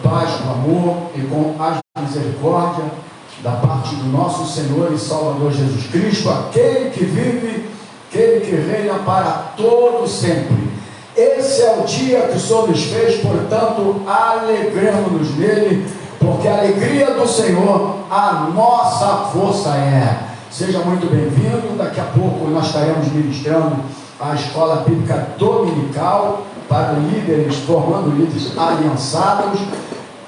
paz, com amor e com a misericórdia da parte do nosso Senhor e Salvador Jesus Cristo, aquele que vive, aquele que reina para todo sempre. Esse é o dia que o Senhor nos fez, portanto, alegremos-nos nele, porque a alegria do Senhor, a nossa força é. Seja muito bem-vindo. Daqui a pouco nós estaremos ministrando a escola bíblica dominical para líderes, formando líderes aliançados.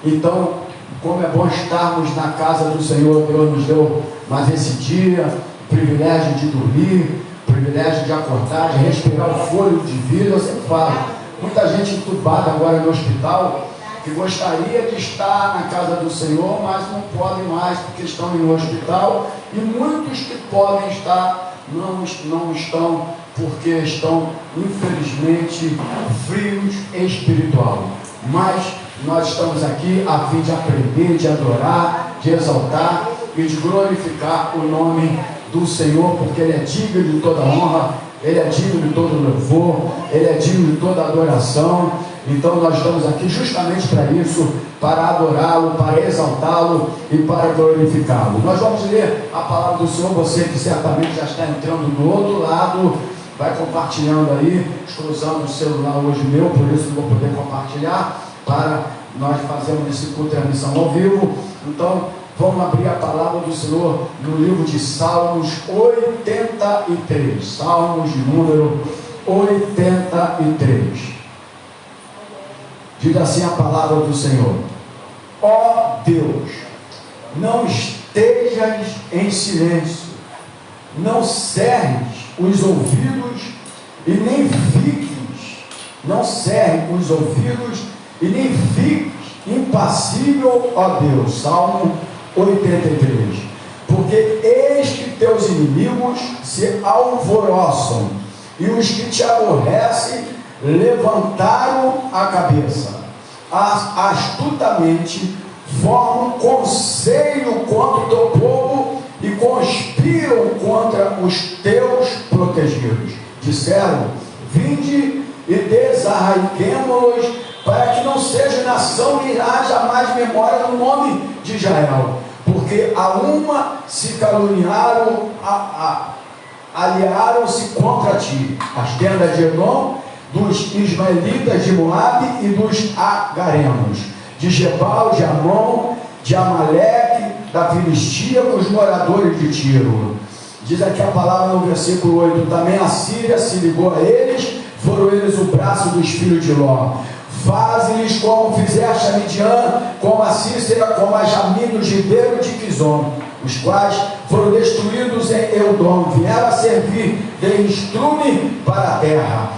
Então, como é bom estarmos na casa do Senhor. Deus nos deu mais esse dia, o privilégio de dormir, o privilégio de acordar, de respirar o fôlego de vida. Eu sempre falo, muita gente entubada agora no hospital, que gostaria de estar na casa do Senhor, mas não podem mais porque estão no hospital, e muitos que podem estar não estão porque estão infelizmente frios espiritual. Mas nós estamos aqui a fim de aprender, de adorar, de exaltar e de glorificar o nome do Senhor, porque Ele é digno de toda honra, Ele é digno de todo louvor, Ele é digno de toda adoração. Então nós estamos aqui justamente para isso, para adorá-lo, para exaltá-lo e para glorificá-lo. Nós vamos ler a palavra do Senhor. Você que certamente já está entrando do outro lado, vai compartilhando aí. Estou usando o celular hoje meu, por isso não vou poder compartilhar, para nós fazermos esse culto de transmissão ao vivo. Então vamos abrir a palavra do Senhor no livro de Salmos 83, Salmos de número 83. Diga assim a palavra do Senhor: ó Deus, não estejas em silêncio, não cerres os ouvidos e nem fiques, não cerres os ouvidos e nem fiques impassível, ó Deus. Salmo 83. Porque eis que teus inimigos se alvoroçam, e os que te aborrecem levantaram a cabeça, astutamente formam conselho contra o teu povo e conspiram contra os teus protegidos. Disseram: vinde e desarraiquemo-los, para que não seja nação nem haja mais memória no nome de Israel. Porque a uma se caluniaram, aliaram-se contra ti, as tendas de Edom, dos ismaelitas de Moabe e dos agarenos, de Gebal, de Amon, de Amaleque, da Filistia, com os moradores de Tiro. Diz aqui a palavra no versículo 8: também a Síria se ligou a eles, foram eles o braço dos filhos de Ló. Faze-lhes como fizeste a Midian, como a Cícera, como a Jamim do Gibeiro de Quizon, os quais foram destruídos em Eudom, vieram a servir de estrume para a terra.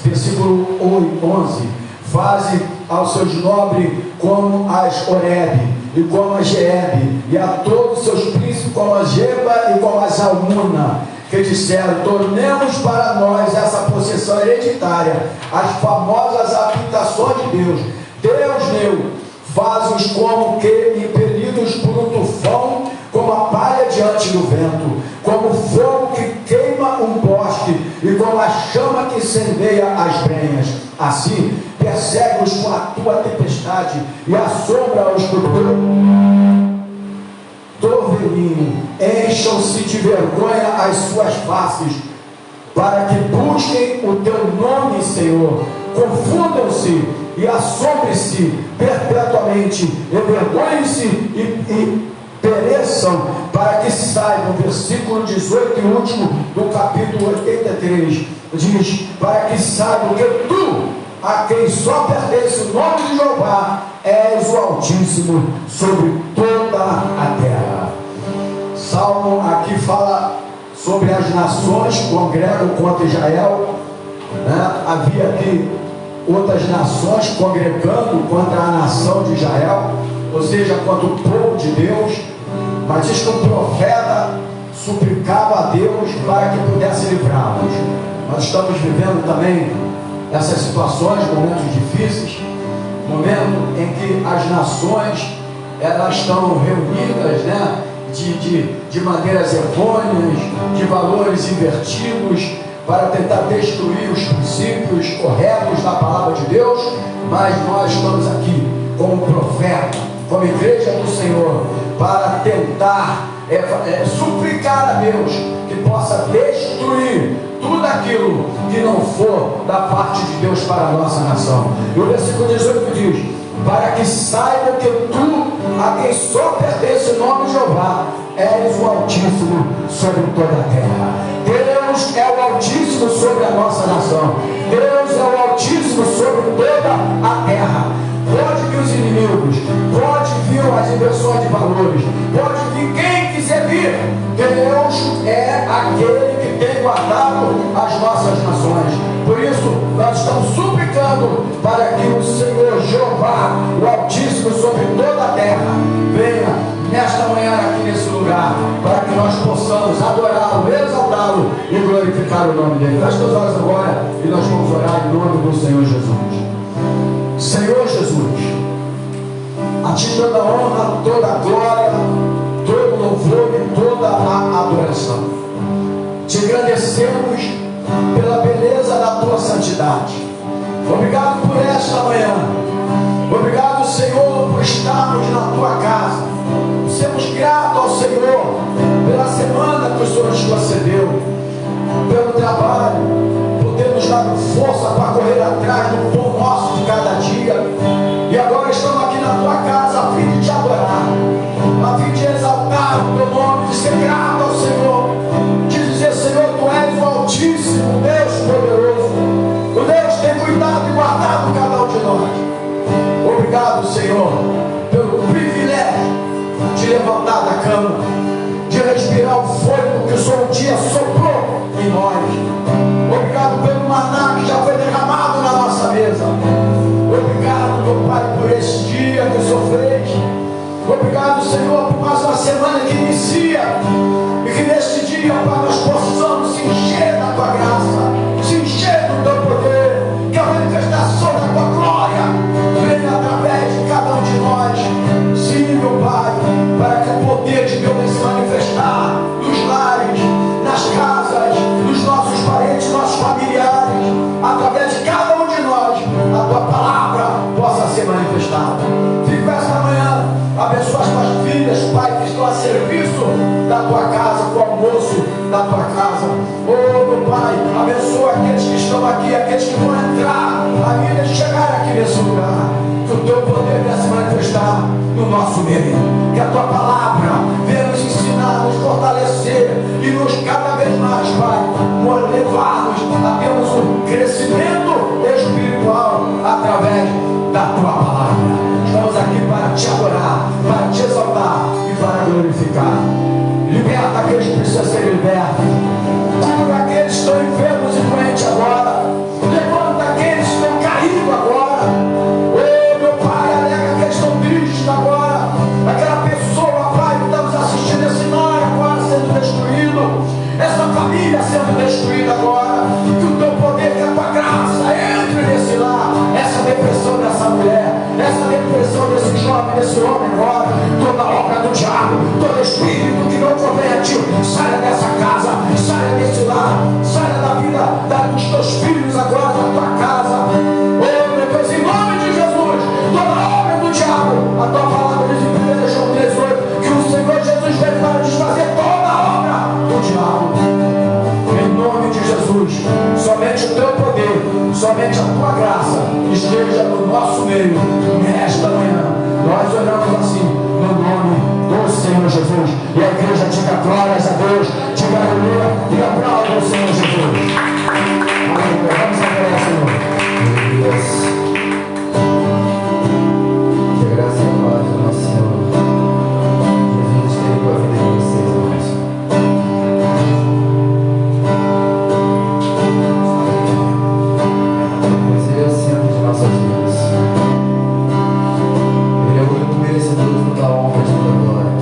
Versículo 11: faze aos seus nobres como as Oreb e como a Jeebe, e a todos os seus príncipes como a Geba e como a Zalmuna, que disseram: tornemos para nós essa possessão hereditária, as famosas habitações de Deus. Deus meu, faz-os como que impelidos por um tufão, como a palha diante do vento, como o fogo que queima um bosque e como a chama que incendeia as brenhas. Assim persegue-os com a tua tempestade e assombra-os com o teu torvelinho. Encham-se de vergonha as suas faces, para que busquem o teu nome, Senhor. Confundam-se e assombrem-se perpetuamente, envergonhem-se e pereçam, para que saibam. Versículo 18 e último do capítulo 83 diz: para que saibam que tu, a quem só pertence o nome de Jeová, és o Altíssimo sobre toda a terra. Salmo aqui fala sobre as nações que congregam contra Israel, né? Havia aqui outras nações congregando contra a nação de Israel, ou seja, contra o povo de Deus. Mas diz que o profeta suplicava a Deus para que pudesse livrá-los. Nós estamos vivendo também essas situações, momentos difíceis, momento em que as nações elas estão reunidas, né, de maneiras errôneas, de valores invertidos, para tentar destruir os princípios corretos da palavra de Deus. Mas nós estamos aqui como profeta, como igreja do Senhor, para tentar suplicar a Deus que possa destruir tudo aquilo que não for da parte de Deus para a nossa nação. E o versículo 18 diz: para que saibam que tu, a quem só pertence o nome de Jeová, és o Altíssimo sobre toda a terra. Deus é o Altíssimo sobre a nossa nação. Deus é o Altíssimo sobre toda a terra. Pode vir os inimigos, pode vir as inversões de valores, pode vir quem quiser vir. Deus é aquele que tem guardado as nossas nações. Por isso, nós estamos suplicando para que o Senhor Jeová, o Altíssimo sobre toda a terra, venha nesta manhã aqui nesse lugar, para que nós possamos adorá-lo, exaltá-lo e glorificar o nome dele. Feche os olhos agora e nós vamos orar em nome do Senhor Jesus. Senhor Jesus, a ti toda a honra, toda a glória, todo o louvor e toda a adoração. Te agradecemos pela beleza da tua santidade. Obrigado por esta manhã. Obrigado, Senhor, por estarmos na tua casa. Sermos gratos ao Senhor pela semana que o Senhor nos concedeu, pelo trabalho, por ter nos dado força para correr atrás do pão nosso de cada dia. E agora estamos aqui na tua casa a fim de te adorar, a fim de exaltar o teu nome, de ser grato ao Senhor, de dizer: Senhor, tu és o Altíssimo, Deus poderoso, o Deus que tem cuidado e guardado cada um de nós. Obrigado, Senhor, pelo privilégio de levantar da cama, de respirar o fôlego que o Senhor um dia soprou em nós. Obrigado pelo maná que já foi derramado na nossa mesa. Obrigado, meu Pai, por esse dia que o Senhor fez. Obrigado, Senhor, por mais uma semana que inicia, e que neste dia, Pai, nós possamos se encher da tua graça, se encher do teu poder, que a manifestação da tua glória venha através de cada um de nós. Sim, meu Pai, para que o poder de Deus se manifestar nos lares, nas casas, nos nossos parentes, nossos familiares, através de cada um de nós, a tua palavra possa ser manifestada. Fico esta manhã, abençoa as tuas filhas, Pai, que estão a serviço da tua casa, com o almoço da tua casa. Oh, meu Pai, abençoa aqueles que estão aqui, aqueles que vão entrar, a vida de chegar aqui nesse lugar. Que o teu poder venha se manifestar no nosso meio. Que a tua palavra venha nos ensinar, nos fortalecer e nos cada vez mais, Pai, levar-nos a termos um crescimento espiritual através da tua palavra. Estamos aqui para te adorar, para te exaltar e para glorificar. Liberta aqueles que precisam ser libertos. Cura aqueles que estão enfermos e doentes agora. Levanta aqueles que estão caídos agora. Oh, meu Pai, alega aqueles que estão tristes agora. Aquela pessoa, Pai, que está nos assistindo, esse lar agora sendo destruído, essa família sendo destruída agora. Que o teu poder, que a tua graça entre nesse lar. Essa depressão dessa mulher, essa depressão desse jovem, desse homem agora, toda obra do diabo, todo espírito que não convém a ti, saia dessa casa, saia desse lar, saia da vida dos teus filhos agora, da tua casa. Oh, meu Deus, em nome de Jesus, toda obra do diabo, a tua palavra diz em 1 João 3,8, que o Senhor Jesus veio para desfazer toda a obra do diabo. Em nome de Jesus, somente o teu poder, somente a tua graça esteja no nosso meio nesta manhã. Nós oramos assim no nome do Senhor Jesus. E a igreja diga glórias a Deus, diga aleluia e aplauda o Senhor Jesus. Aleluia. Vamos adorar, Senhor. Que graça e paz do nosso Senhor Jesus esteja com a vida de vocês, irmãos. Pois Ele é o centro de nossas vidas. Ele é o único merecedor de toda a honra e de toda a glória.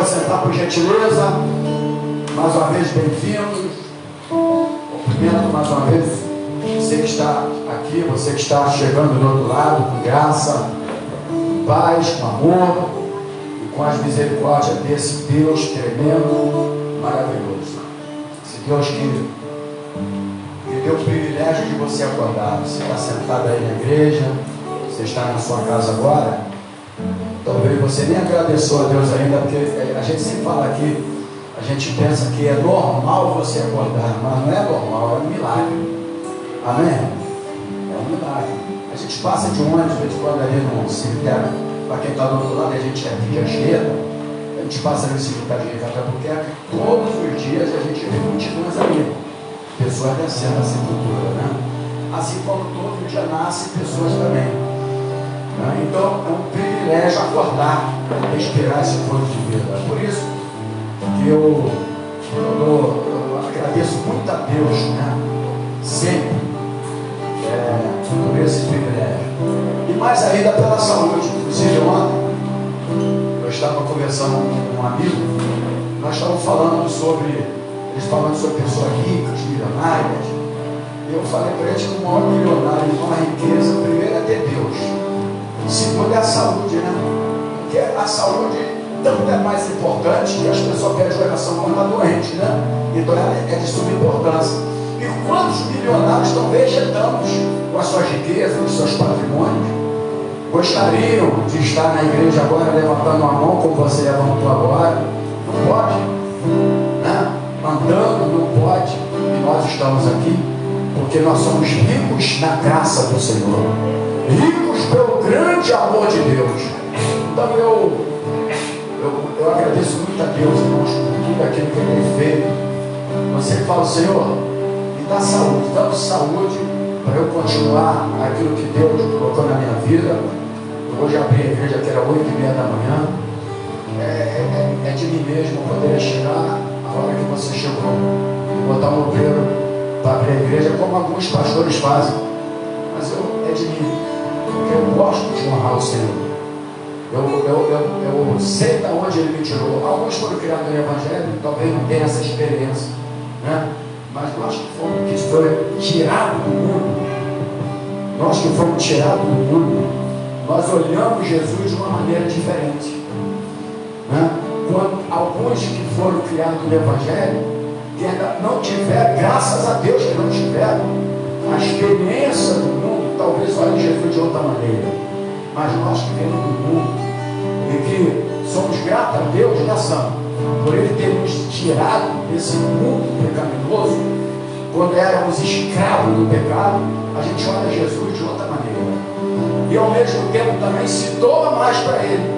Pode sentar, por gentileza. Mais uma vez, bem-vindos. Cumprimento mais uma vez você que está aqui, você que está chegando do outro lado, com graça, com paz, com amor e com as misericórdias desse Deus tremendo, maravilhoso. Esse Deus que deu o privilégio de você acordar. Você está sentado aí na igreja, você está na sua casa agora. Talvez você nem agradeceu a Deus ainda, porque a gente sempre fala aqui, a gente pensa que é normal você acordar, mas não é normal, é um milagre. Amém? É um milagre. A gente passa de ônibus, de vez em quando ali no cemitério, para quem está do outro lado, a gente é aqui de esquerda, a gente passa no cemitério de Itapuqueca, todos os dias a gente vê multidões ali, pessoas descendo a sepultura, né? Assim como todo dia nasce pessoas também. Então é um privilégio acordar, respirar esse fôlego de vida. É por isso que eu agradeço muito a Deus, né? Sempre por esse privilégio. E mais ainda pela saúde. Inclusive ontem eu estava conversando com um amigo, nós estávamos falando sobre, eles falando sobre pessoas ricas, milionárias. E eu falei para eles que o maior milionário e a maior riqueza, primeiro é ter Deus. Segundo é a saúde, né? Porque a saúde tanto é mais importante que as pessoas pedem oração quando está doente, né? Então é de suma importância. E quantos milionários estão vegetando com as suas riquezas, com os seus patrimônios? Gostariam de estar na igreja agora levantando a mão como você levantou agora? Não pode, né? Andando não pode. E nós estamos aqui porque nós somos ricos na graça do Senhor. Ricos pelo grande amor de Deus. Então eu agradeço muito a Deus, irmãos, por tudo aquilo que Ele tem feito. Você fala, Senhor, me dá saúde, dá saúde para eu continuar aquilo que Deus colocou na minha vida. Eu hoje abri a igreja que era 8h30 da manhã. É de mim mesmo poder chegar a hora que você chegou e botar um obreiro para abrir a igreja, como alguns pastores fazem. Mas é de mim. Porque eu gosto de honrar o Senhor. Eu sei de onde Ele me tirou. Alguns foram criados no Evangelho, talvez não tenham essa experiência, né? Mas nós que fomos tirados do mundo, nós que fomos tirados do mundo, nós olhamos Jesus de uma maneira diferente, né? Quando alguns que foram criados no Evangelho, que ainda não tiveram, graças a Deus que não tiveram, a experiência do mundo, talvez olhe Jesus de outra maneira. Mas nós que vemos do mundo e que somos gratos a Deus nessa, por Ele ter nos tirado desse mundo pecaminoso, quando éramos escravos do pecado, a gente olha Jesus de outra maneira. E ao mesmo tempo também se doa mais para Ele,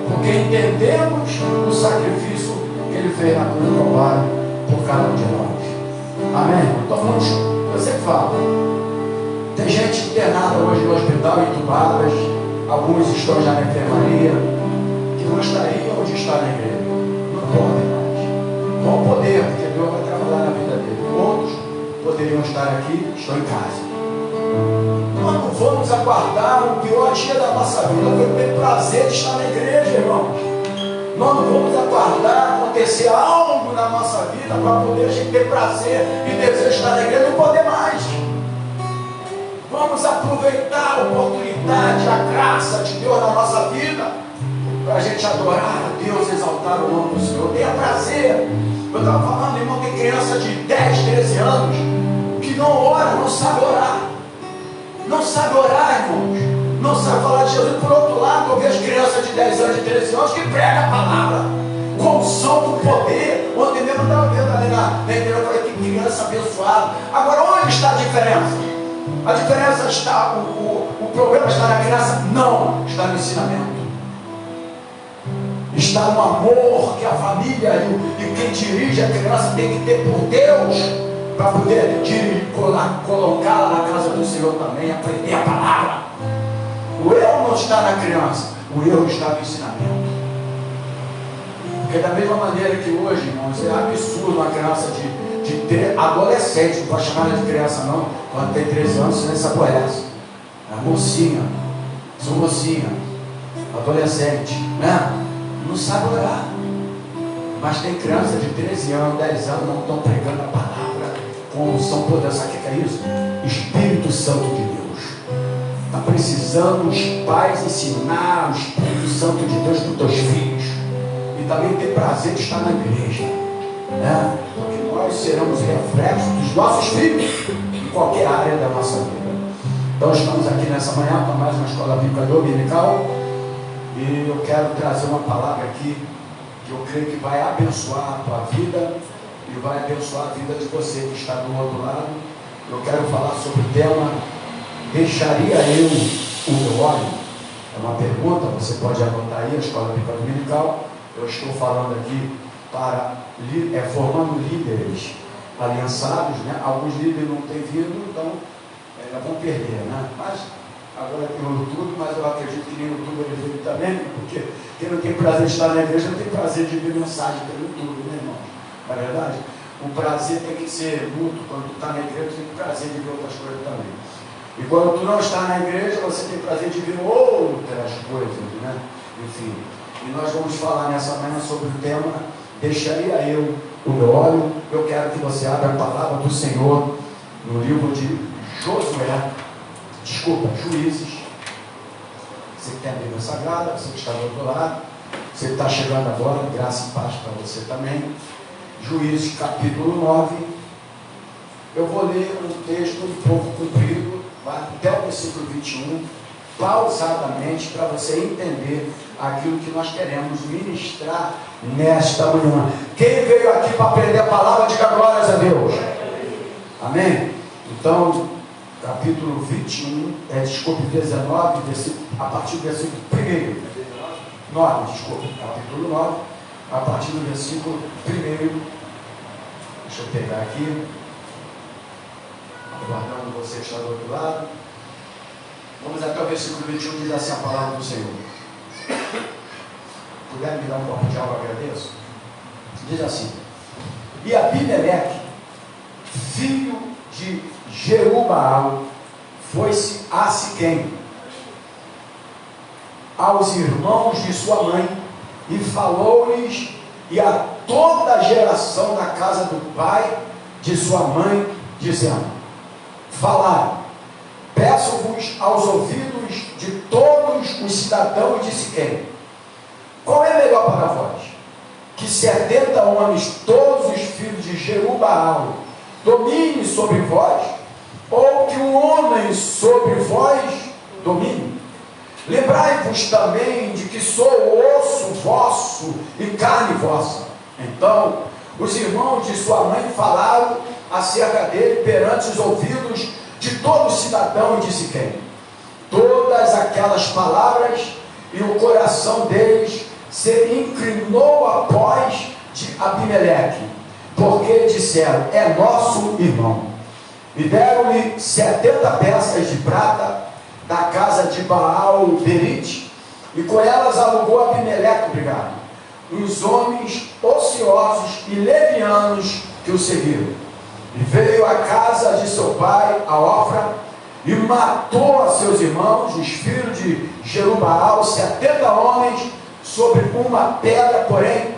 porque entendemos o sacrifício que Ele fez na cruz do Calvário por cada um de nós. Amém? Então muitos, você fala, tem gente internada hoje no hospital, entubadas, alguns estão já na enfermaria, que gostariam de estar na igreja, não podem mais. Vão poder, porque Deus vai trabalhar na vida dele. Outros poderiam estar aqui, estão em casa. Nós não vamos aguardar o pior dia da nossa vida. Eu vou ter prazer de estar na igreja, irmãos. Nós não vamos aguardar acontecer algo na nossa vida para poder a gente ter prazer e desejo de estar na igreja, não poder mais. Vamos aproveitar a oportunidade, a graça de Deus na nossa vida, para a gente adorar a Deus, exaltar o nome do Senhor. Tenha prazer. Eu estava falando, irmão, tem criança de 10, 13 anos que não ora, não sabe orar. Não sabe orar, irmãos. Não sabe falar de Jesus. Por outro lado, eu vejo crianças de 10 anos, de 13 anos que pregam a palavra com som, com poder. Ontem mesmo eu estava vendo ali na igreja, eu falei, que criança abençoada. Agora, onde está a diferença? A diferença está, o problema está na graça? Não, está no ensinamento. Está no amor que a família e quem dirige a criança tem que ter por Deus, para poder colocá-la na casa do Senhor também, aprender a palavra. O erro não está na criança, o erro está no ensinamento. Porque da mesma maneira que hoje, irmãos, é absurdo uma criança de ter adolescente, não pode chamar ela de criança não, quando tem 13 anos, você nem sabe qual é essa. É mocinha, sou mocinha, adolescente, né? Não sabe orar. Mas tem crianças de 13 anos, 10 anos, não estão pregando a palavra com unção poderosa. Sabe o que é isso? Espírito Santo de Deus. Está precisando os pais ensinar o Espírito Santo de Deus para os teus filhos. E também ter prazer de estar na igreja, né? Porque nós seremos reflexos dos nossos filhos em qualquer área da nossa vida. Então estamos aqui nessa manhã com mais uma escola bíblica dominical. E eu quero trazer uma palavra aqui que eu creio que vai abençoar a tua vida e vai abençoar a vida de você que está do outro lado. Eu quero falar sobre o tema: deixaria eu o meu óleo? É uma pergunta, você pode anotar aí, a escola bíblica dominical. Eu estou falando aqui para formando líderes aliançados, né? Alguns líderes não têm vindo, então vão perder, né? Mas agora tem o YouTube, mas eu acredito que nem o YouTube ele veio também, porque quem não tem prazer de estar na igreja não tem prazer de ver mensagem pelo YouTube, né, irmão? Não é verdade? O prazer tem que ser mútuo. Quando tu está na igreja, tu tem prazer de ver outras coisas também. E quando tu não está na igreja, você tem prazer de ver outras coisas, né? Enfim. E nós vamos falar nessa manhã sobre o tema: deixaria eu o meu óleo? Eu quero que você abra a palavra do Senhor no livro de Juízes. Você que tem a Bíblia Sagrada, você que está do outro lado, você que está chegando agora, graça e paz para você também. Juízes capítulo 9. Eu vou ler um texto um pouco comprido, vai até o versículo 21, pausadamente, para você entender aquilo que nós queremos ministrar nesta manhã. Quem veio aqui para aprender a palavra, diga glórias a Deus. Amém? Então, capítulo 21, 19, a partir do versículo 1. 9, capítulo 9, a partir do versículo 1. Deixa eu pegar aqui, aguardando você estar do outro lado. Vamos até o versículo 21, diz assim a palavra do Senhor. Puder me dar um copo de água, agradeço. Diz assim: e Abimeleque, filho de Jerubaal, foi-se a Siquém, aos irmãos de sua mãe, e falou-lhes, e a toda a geração da casa do pai de sua mãe, dizendo: falai, peço-vos aos ouvidos de todos os cidadãos de Siquém, qual é melhor para vós? Que 70 homens, todos os filhos de Jerubaal, domine sobre vós, ou que um homem sobre vós domine? Lembrai-vos também de que sou osso vosso e carne vossa. Então os irmãos de sua mãe falaram acerca dele perante os ouvidos de todo cidadão de Siquém todas aquelas palavras, e o coração deles se inclinou após de Abimeleque, porque disseram: é nosso irmão. E deram-lhe 70 peças de prata da casa de Baal-Berite, e com elas alugou Abimeleque, obrigado, os homens ociosos e levianos que o seguiram. E veio à casa de seu pai, a Ofra, e matou a seus irmãos, os filhos de Jerubaal, 70 homens, sobre uma pedra, porém,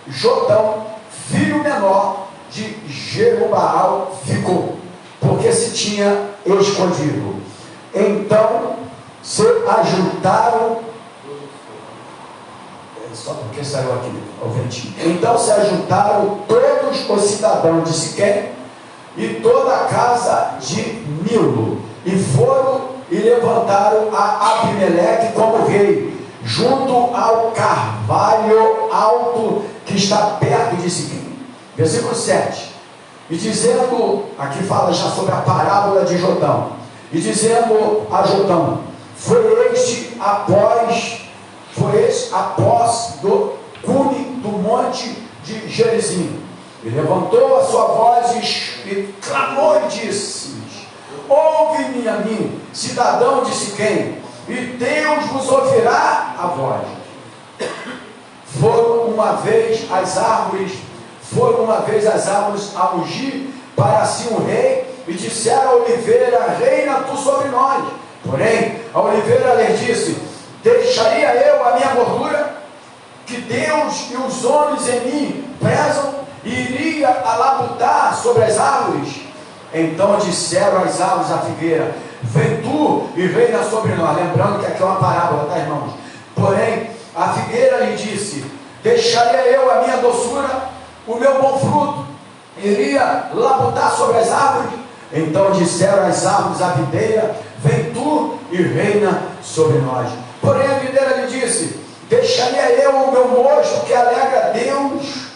Jotão, filho menor de Jerubaal, ficou, porque se tinha escondido. Então se ajuntaram, só porque saiu aqui o ventinho. Então se ajuntaram todos os cidadãos de Siquém e toda a casa de Milo, e foram e levantaram a Abimeleque como rei, junto ao carvalho alto que está perto de Siquém. Versículo 7. E dizendo, aqui fala já sobre a parábola de Jotão, e dizendo a Jotão: foi este após do cume do monte de Gerizim, e levantou a sua voz e clamou e disse: ouve-me a mim, cidadão de Siquém, e Deus vos ouvirá a voz. Foram uma vez as árvores a ungir para si um rei, e disseram a oliveira: reina tu sobre nós. Porém a oliveira lhe disse: deixaria eu a minha gordura, que Deus e os homens em mim prezam, e iria alabutar sobre as árvores. Então disseram as árvores à figueira: vem tu e reina sobre nós. Lembrando que aqui é uma parábola, tá, irmãos? Porém, a figueira lhe disse: deixaria eu a minha doçura, o meu bom fruto, iria labutar sobre as árvores? Então disseram as árvores à videira: vem tu e reina sobre nós. Porém a videira lhe disse: deixaria eu o meu mosto que alegra a Deus,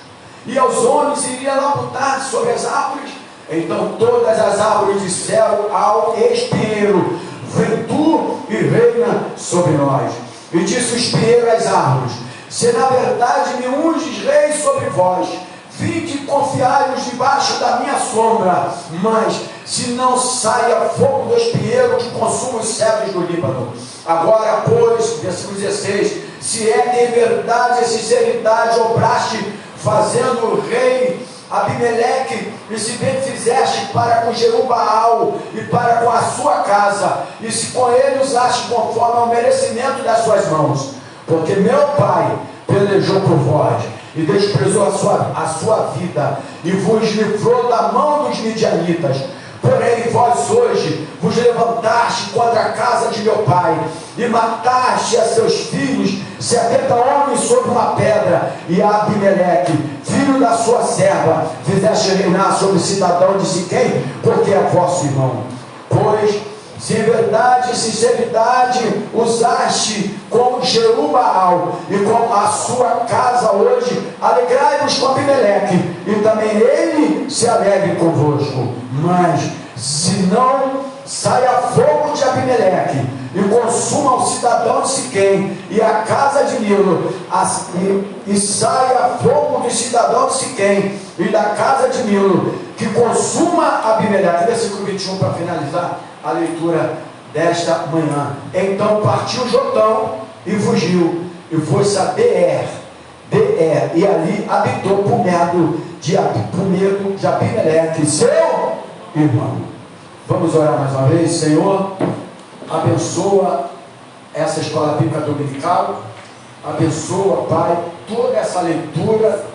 e aos homens iria labutar sobre as árvores? Então todas as árvores disseram ao espinheiro: vem tu e reina sobre nós. E disse o espinheiro às árvores: se na verdade me unges rei sobre vós, vinde e confiai-vos debaixo da minha sombra. Mas se não saia fogo do espinheiro que consuma os cedros do Líbano. Agora, pois, versículo 16: se é de verdade e sinceridade obraste, fazendo o rei Abimeleque, e se bem fizeste para com Jerubaal e para com a sua casa, e se com ele usaste conforme ao merecimento das suas mãos, porque meu pai pelejou por vós e desprezou a sua vida, e vos livrou da mão dos midianitas. Porém vós hoje vos levantaste contra a casa de meu pai, e mataste a seus filhos, 70 homens sobre uma pedra, e a Abimeleque, filho da sua serva, fizeste reinar sobre o cidadão de Siquém, porque é vosso irmão. Pois se em verdade e sinceridade usaste com Jerubaal e com a sua casa hoje, alegrai-vos com Abimeleque, e também ele se alegre convosco. Mas se não saia fogo de Abimeleque e consuma o cidadão de Siquém e a casa de Milo, e saia fogo do cidadão de Siquém e da casa de Milo, que consuma Abimeleque. Versículo 21 para finalizar a leitura desta manhã. Então partiu Jotão e fugiu, e foi-se a Beer, e ali habitou por medo de Abimeleque, seu irmão. Vamos orar mais uma vez. Senhor, abençoa essa escola bíblica dominical, abençoa, Pai, toda essa leitura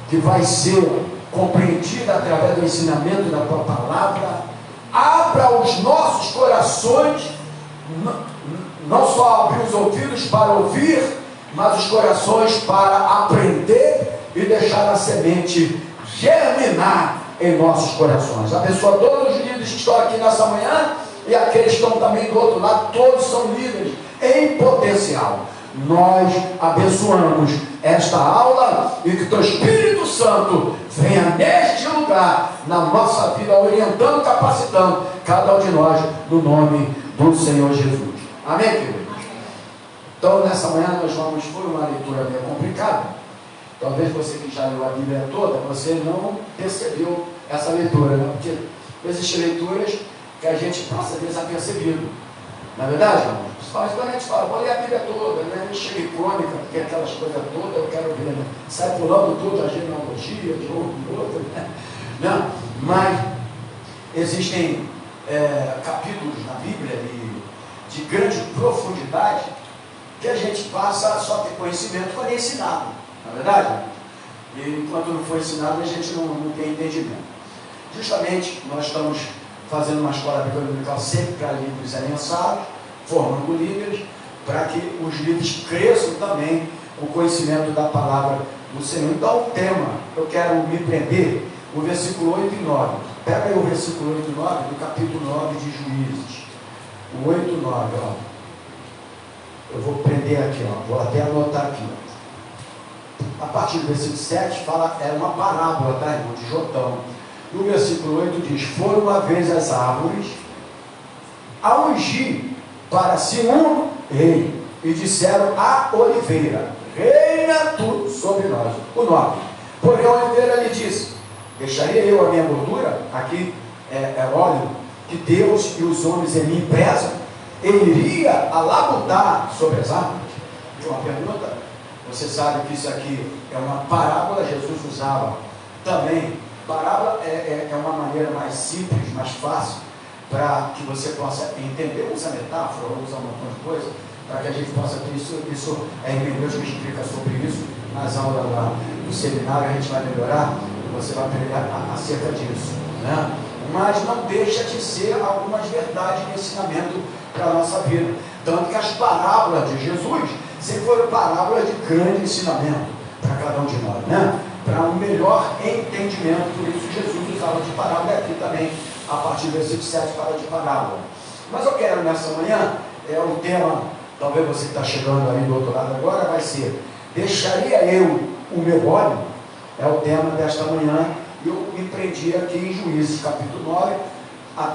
que vai ser compreendida através do ensinamento da Tua Palavra. Abra os nossos corações, não só abrir os ouvidos para ouvir, mas os corações para aprender e deixar a semente germinar em nossos corações. Abençoa todos os líderes que estão aqui nessa manhã e aqueles que estão também do outro lado. Todos são líderes em potencial. Nós abençoamos esta aula e que Teu Espírito Santo venha neste lugar, na nossa vida, orientando, capacitando cada um de nós, no nome do Senhor Jesus. Amém, queridos? Então, nessa manhã nós vamos por uma leitura meio complicada. Talvez você que já leu a Bíblia toda, você não percebeu essa leitura, né? Porque existem leituras que a gente passa desapercebido. Na verdade, irmão, quando a gente fala, vou ler a Bíblia toda, né? Chega em crônica, porque aquelas coisas todas eu quero ver, né? Sai pulando tudo, a genealogia, de um e outro, né? Não, mas existem capítulos na Bíblia de grande profundidade que a gente passa só ter conhecimento quando é ensinado, na verdade? E enquanto não for ensinado, a gente não tem entendimento. Justamente, nós estamos fazendo uma escola bíblica dominical sempre para líderes serem lançados, formando líderes, para que os líderes cresçam também o conhecimento da palavra do Senhor. Então, o tema, eu quero me prender, o versículo 8 e 9. Pega aí o versículo 8 e 9 do capítulo 9 de Juízes. O 8 e 9, ó. Eu vou prender aqui, ó. Vou até anotar aqui, ó. A partir do versículo 7 fala, é uma parábola, tá, irmão, de Jotão. No versículo 8 diz: foram uma vez as árvores a ungir para si um rei, e disseram à oliveira: reina tu sobre nós. O 9. Porém a oliveira lhe disse: deixaria eu a minha gordura? Aqui é óleo que Deus e os homens em mim prezam. Ele iria alabutar sobre as árvores? Uma pergunta. Você sabe que isso aqui é uma parábola. Jesus usava também. Parábola é uma maneira mais simples, mais fácil, para que você possa entender. Usa metáfora, usa um montão de coisa, para que a gente possa ter isso é em Deus que explica sobre isso, nas aulas do seminário, a gente vai melhorar, você vai aprender acerca disso, né? Mas não deixa de ser algumas verdades de ensinamento para a nossa vida. Tanto que as parábolas de Jesus sempre foram parábolas de grande ensinamento para cada um de nós, né? Para um melhor entendimento. Por isso Jesus usava de parábola, e aqui também, a partir do versículo 7, fala de parábola. Mas eu quero nessa manhã, o tema, talvez você que está chegando aí do outro lado agora, vai ser: deixaria eu o meu óleo? É o tema desta manhã. Eu me prendi aqui em Juízes capítulo 9,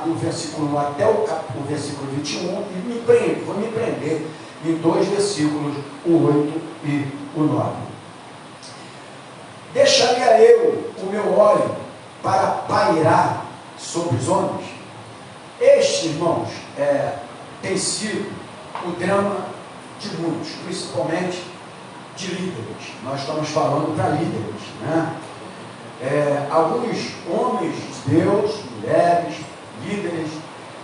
do versículo 1 até o versículo 21, e vou me prender em dois versículos, o 8 e o 9. Deixaria eu o meu óleo para pairar sobre os homens? Este, irmãos, tem sido o drama de muitos, principalmente de líderes. Nós estamos falando para líderes, né? Alguns homens de Deus, mulheres, líderes,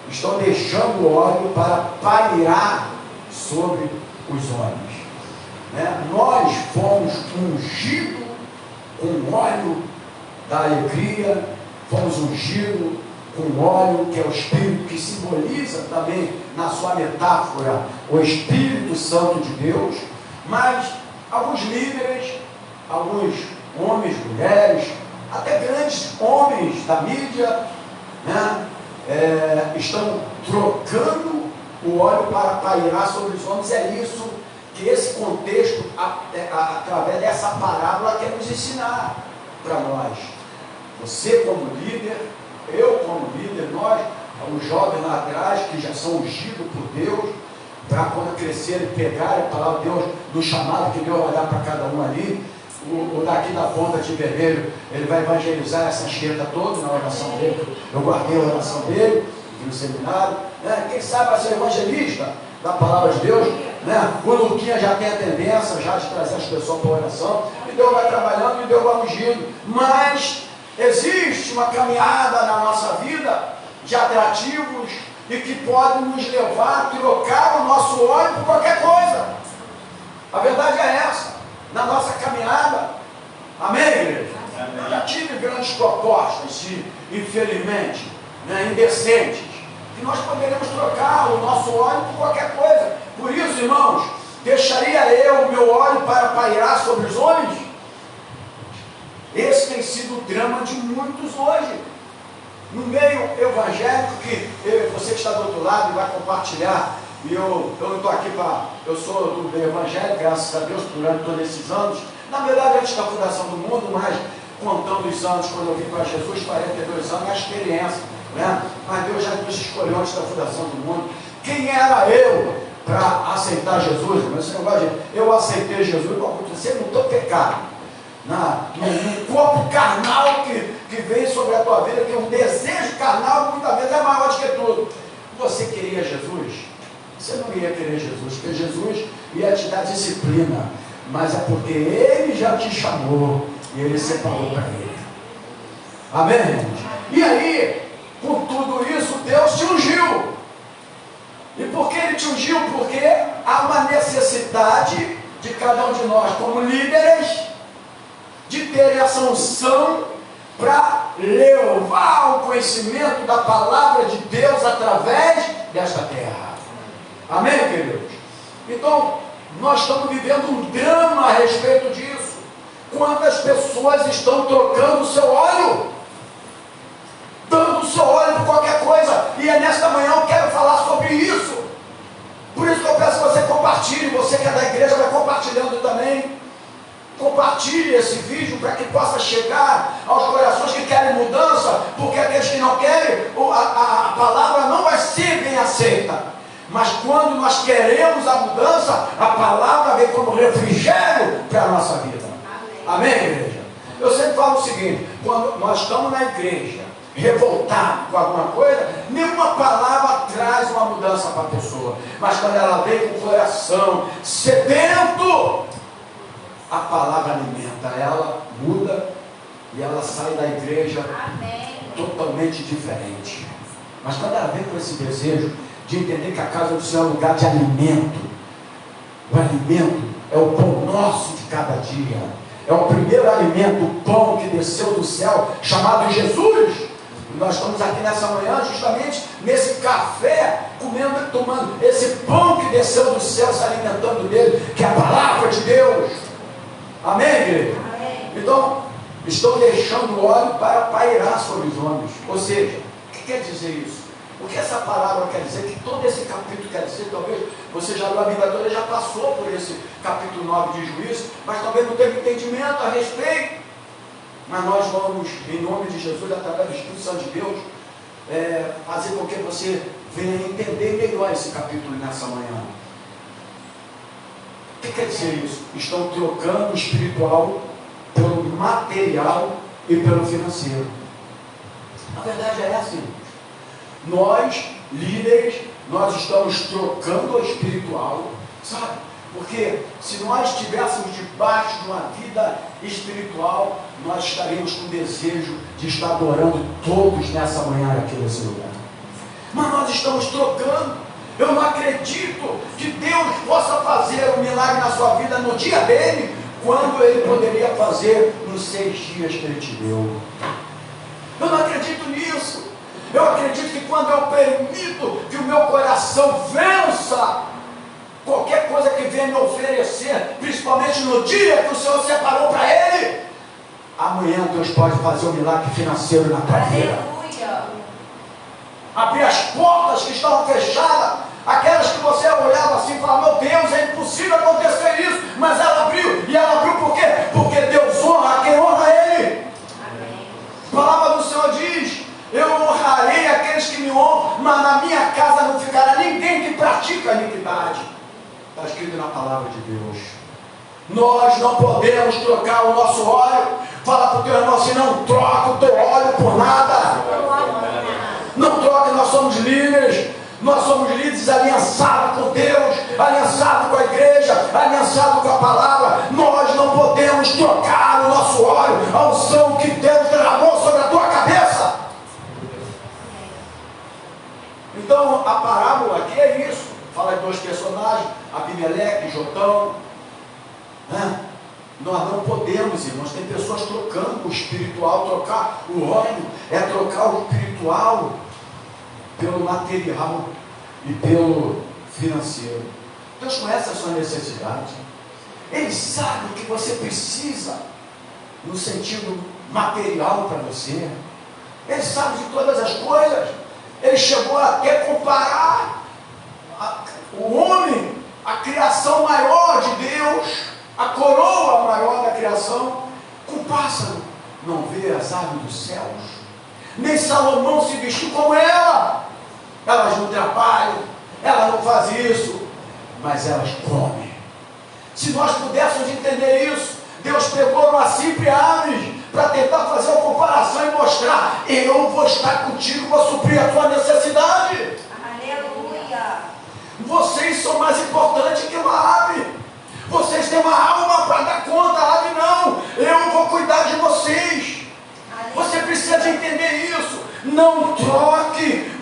estão deixando o óleo para pairar sobre os homens, né? Nós fomos ungidos com óleo da alegria, fomos ungidos com óleo que é o Espírito, que simboliza também na sua metáfora o Espírito Santo de Deus. Mas alguns líderes, alguns homens, mulheres, até grandes homens da mídia, né, estão trocando o óleo para pairar sobre os homens. É isso que esse contexto, através dessa parábola, quer nos ensinar para nós. Você como líder, eu como líder, nós, os jovens lá atrás, que já são ungidos por Deus, para quando crescerem, pegarem a palavra de Deus, do chamado que Deus vai dar para cada um ali. O daqui da ponta de vermelho, ele vai evangelizar essa enxerga toda na oração dele. Eu guardei a oração dele no seminário, né? Quem sabe vai ser evangelista da palavra de Deus, né? O Luquinha já tem a tendência já de trazer as pessoas para a oração, e Deus vai trabalhando e Deus vai ungindo. Mas existe uma caminhada na nossa vida de atrativos e que pode nos levar a trocar o nosso óleo por qualquer coisa. A verdade é essa. Na nossa caminhada, amém, igreja? Eu já tive grandes propostas, infelizmente, né, indecentes, que nós poderíamos trocar o nosso óleo por qualquer coisa. Por isso, irmãos, deixaria eu o meu óleo para pairar sobre os homens? Esse tem sido o drama de muitos hoje. No meio evangélico, que você que está do outro lado e vai compartilhar, e eu não estou aqui para... Eu sou do meio evangélico, graças a Deus, durante todos esses anos. Na verdade, antes da fundação do mundo, mas contando os anos, quando eu vim para Jesus, 42 anos, a experiência, né? Mas Deus já nos escolheu antes da fundação do mundo. Quem era eu para aceitar Jesus? Mas esse negócio de eu aceitei Jesus, para acontecer, não estou pecado. No corpo carnal que vem sobre a tua vida, que é um desejo carnal, muitas vezes é maior do que tudo. Você queria Jesus? Você não ia querer Jesus, porque Jesus ia te dar disciplina, mas é porque Ele já te chamou e Ele separou para Ele. Amém, irmãos? E aí, com tudo isso, Deus te ungiu. E por que Ele te ungiu? Porque há uma necessidade de cada um de nós, como líderes, de ter essa unção para levar o conhecimento da palavra de Deus através desta terra. Amém, queridos? Então, nós estamos vivendo um drama a respeito disso. Quantas pessoas estão trocando o seu óleo, dando o seu óleo por qualquer coisa? E nesta manhã eu quero falar sobre isso. Por isso que eu peço que você compartilhe. Você que é da igreja vai compartilhando também. Compartilhe esse vídeo para que possa chegar aos corações que querem mudança, porque aqueles que não querem, a palavra não vai ser bem aceita. Mas quando nós queremos a mudança, a palavra vem como refrigério para a nossa vida. Amém, igreja? Eu sempre falo o seguinte: quando nós estamos na igreja revoltados com alguma coisa, nenhuma palavra traz uma mudança para a pessoa. Mas quando ela vem com o coração sedento, a palavra alimenta, ela muda e ela sai da igreja totalmente diferente. Mas quando ela vem com esse desejo de entender que a casa do Senhor é um lugar de alimento, o alimento é o pão nosso de cada dia. É o primeiro alimento, o pão que desceu do céu, chamado Jesus. E nós estamos aqui nessa manhã, justamente nesse café, comendo e tomando esse pão que desceu do céu, se alimentando dele, que é a palavra de Deus. Amém, igreja? Amém. Então, estou deixando o óleo para pairar sobre os homens. Ou seja, o que quer dizer isso? O que essa palavra quer dizer? Que todo esse capítulo quer dizer, talvez você já leu a Bíblia toda, já passou por esse capítulo 9 de Juízo, mas talvez não teve entendimento a respeito. Mas nós vamos, em nome de Jesus, através do Espírito Santo de Deus, fazer com que você venha entender melhor esse capítulo nessa manhã. O que quer dizer isso? Estão trocando o espiritual pelo material e pelo financeiro. A verdade é essa, irmãos. Nós, líderes, nós estamos trocando o espiritual, sabe? Porque se nós estivéssemos debaixo de uma vida espiritual, nós estaríamos com desejo de estar adorando todos nessa manhã aqui nesse lugar. Mas nós estamos trocando. Eu não acredito que Deus possa fazer um milagre na sua vida no dia dele, quando ele poderia fazer nos 6 dias que ele te deu. Eu não acredito nisso. Eu acredito que quando eu permito que o meu coração vença qualquer coisa que venha me oferecer, principalmente no dia que o Senhor separou para ele, amanhã Deus pode fazer um milagre financeiro na tua vida. Abrir as portas que estavam fechadas, aquelas que você olhava assim e falava, meu Deus, é impossível acontecer isso, mas ela abriu. E ela abriu por quê? Porque Deus honra quem honra ele. Amém. A palavra do Senhor diz, eu honrarei aqueles que me honram, mas na minha casa não ficará ninguém que pratica a iniquidade. Está escrito na palavra de Deus. Nós não podemos trocar o nosso óleo. Fala para o teu irmão assim, não troca o teu óleo por nada. Não troca, nós somos líderes. Nós somos líderes aliançados com Deus, aliançados com a igreja, aliançados com a palavra. Nós não podemos trocar o nosso óleo, a unção que Deus derramou sobre a tua cabeça. Então a parábola aqui é isso. Fala de 2 personagens, Abimeleque e Jotão. Nós não podemos, irmãos, tem pessoas trocando o espiritual, trocar o óleo, é trocar o espiritual pelo material e pelo financeiro. Deus conhece a sua necessidade. Ele sabe o que você precisa no sentido material para você. Ele sabe de todas as coisas. Ele chegou até comparar o homem, a criação maior de Deus, a coroa maior da criação, com o pássaro. Não vê as aves dos céus? Nem Salomão se vestiu como ela. Elas não trabalham, elas não fazem isso, mas elas comem. Se nós pudéssemos entender isso, Deus pegou uma simples ave para tentar fazer uma comparação e mostrar, eu vou estar contigo, vou suprir a tua necessidade. Aleluia. Vocês são mais importantes que uma ave. Vocês têm uma alma para dar conta, a ave não. Eu vou cuidar de vocês. Você precisa entender isso. Não troque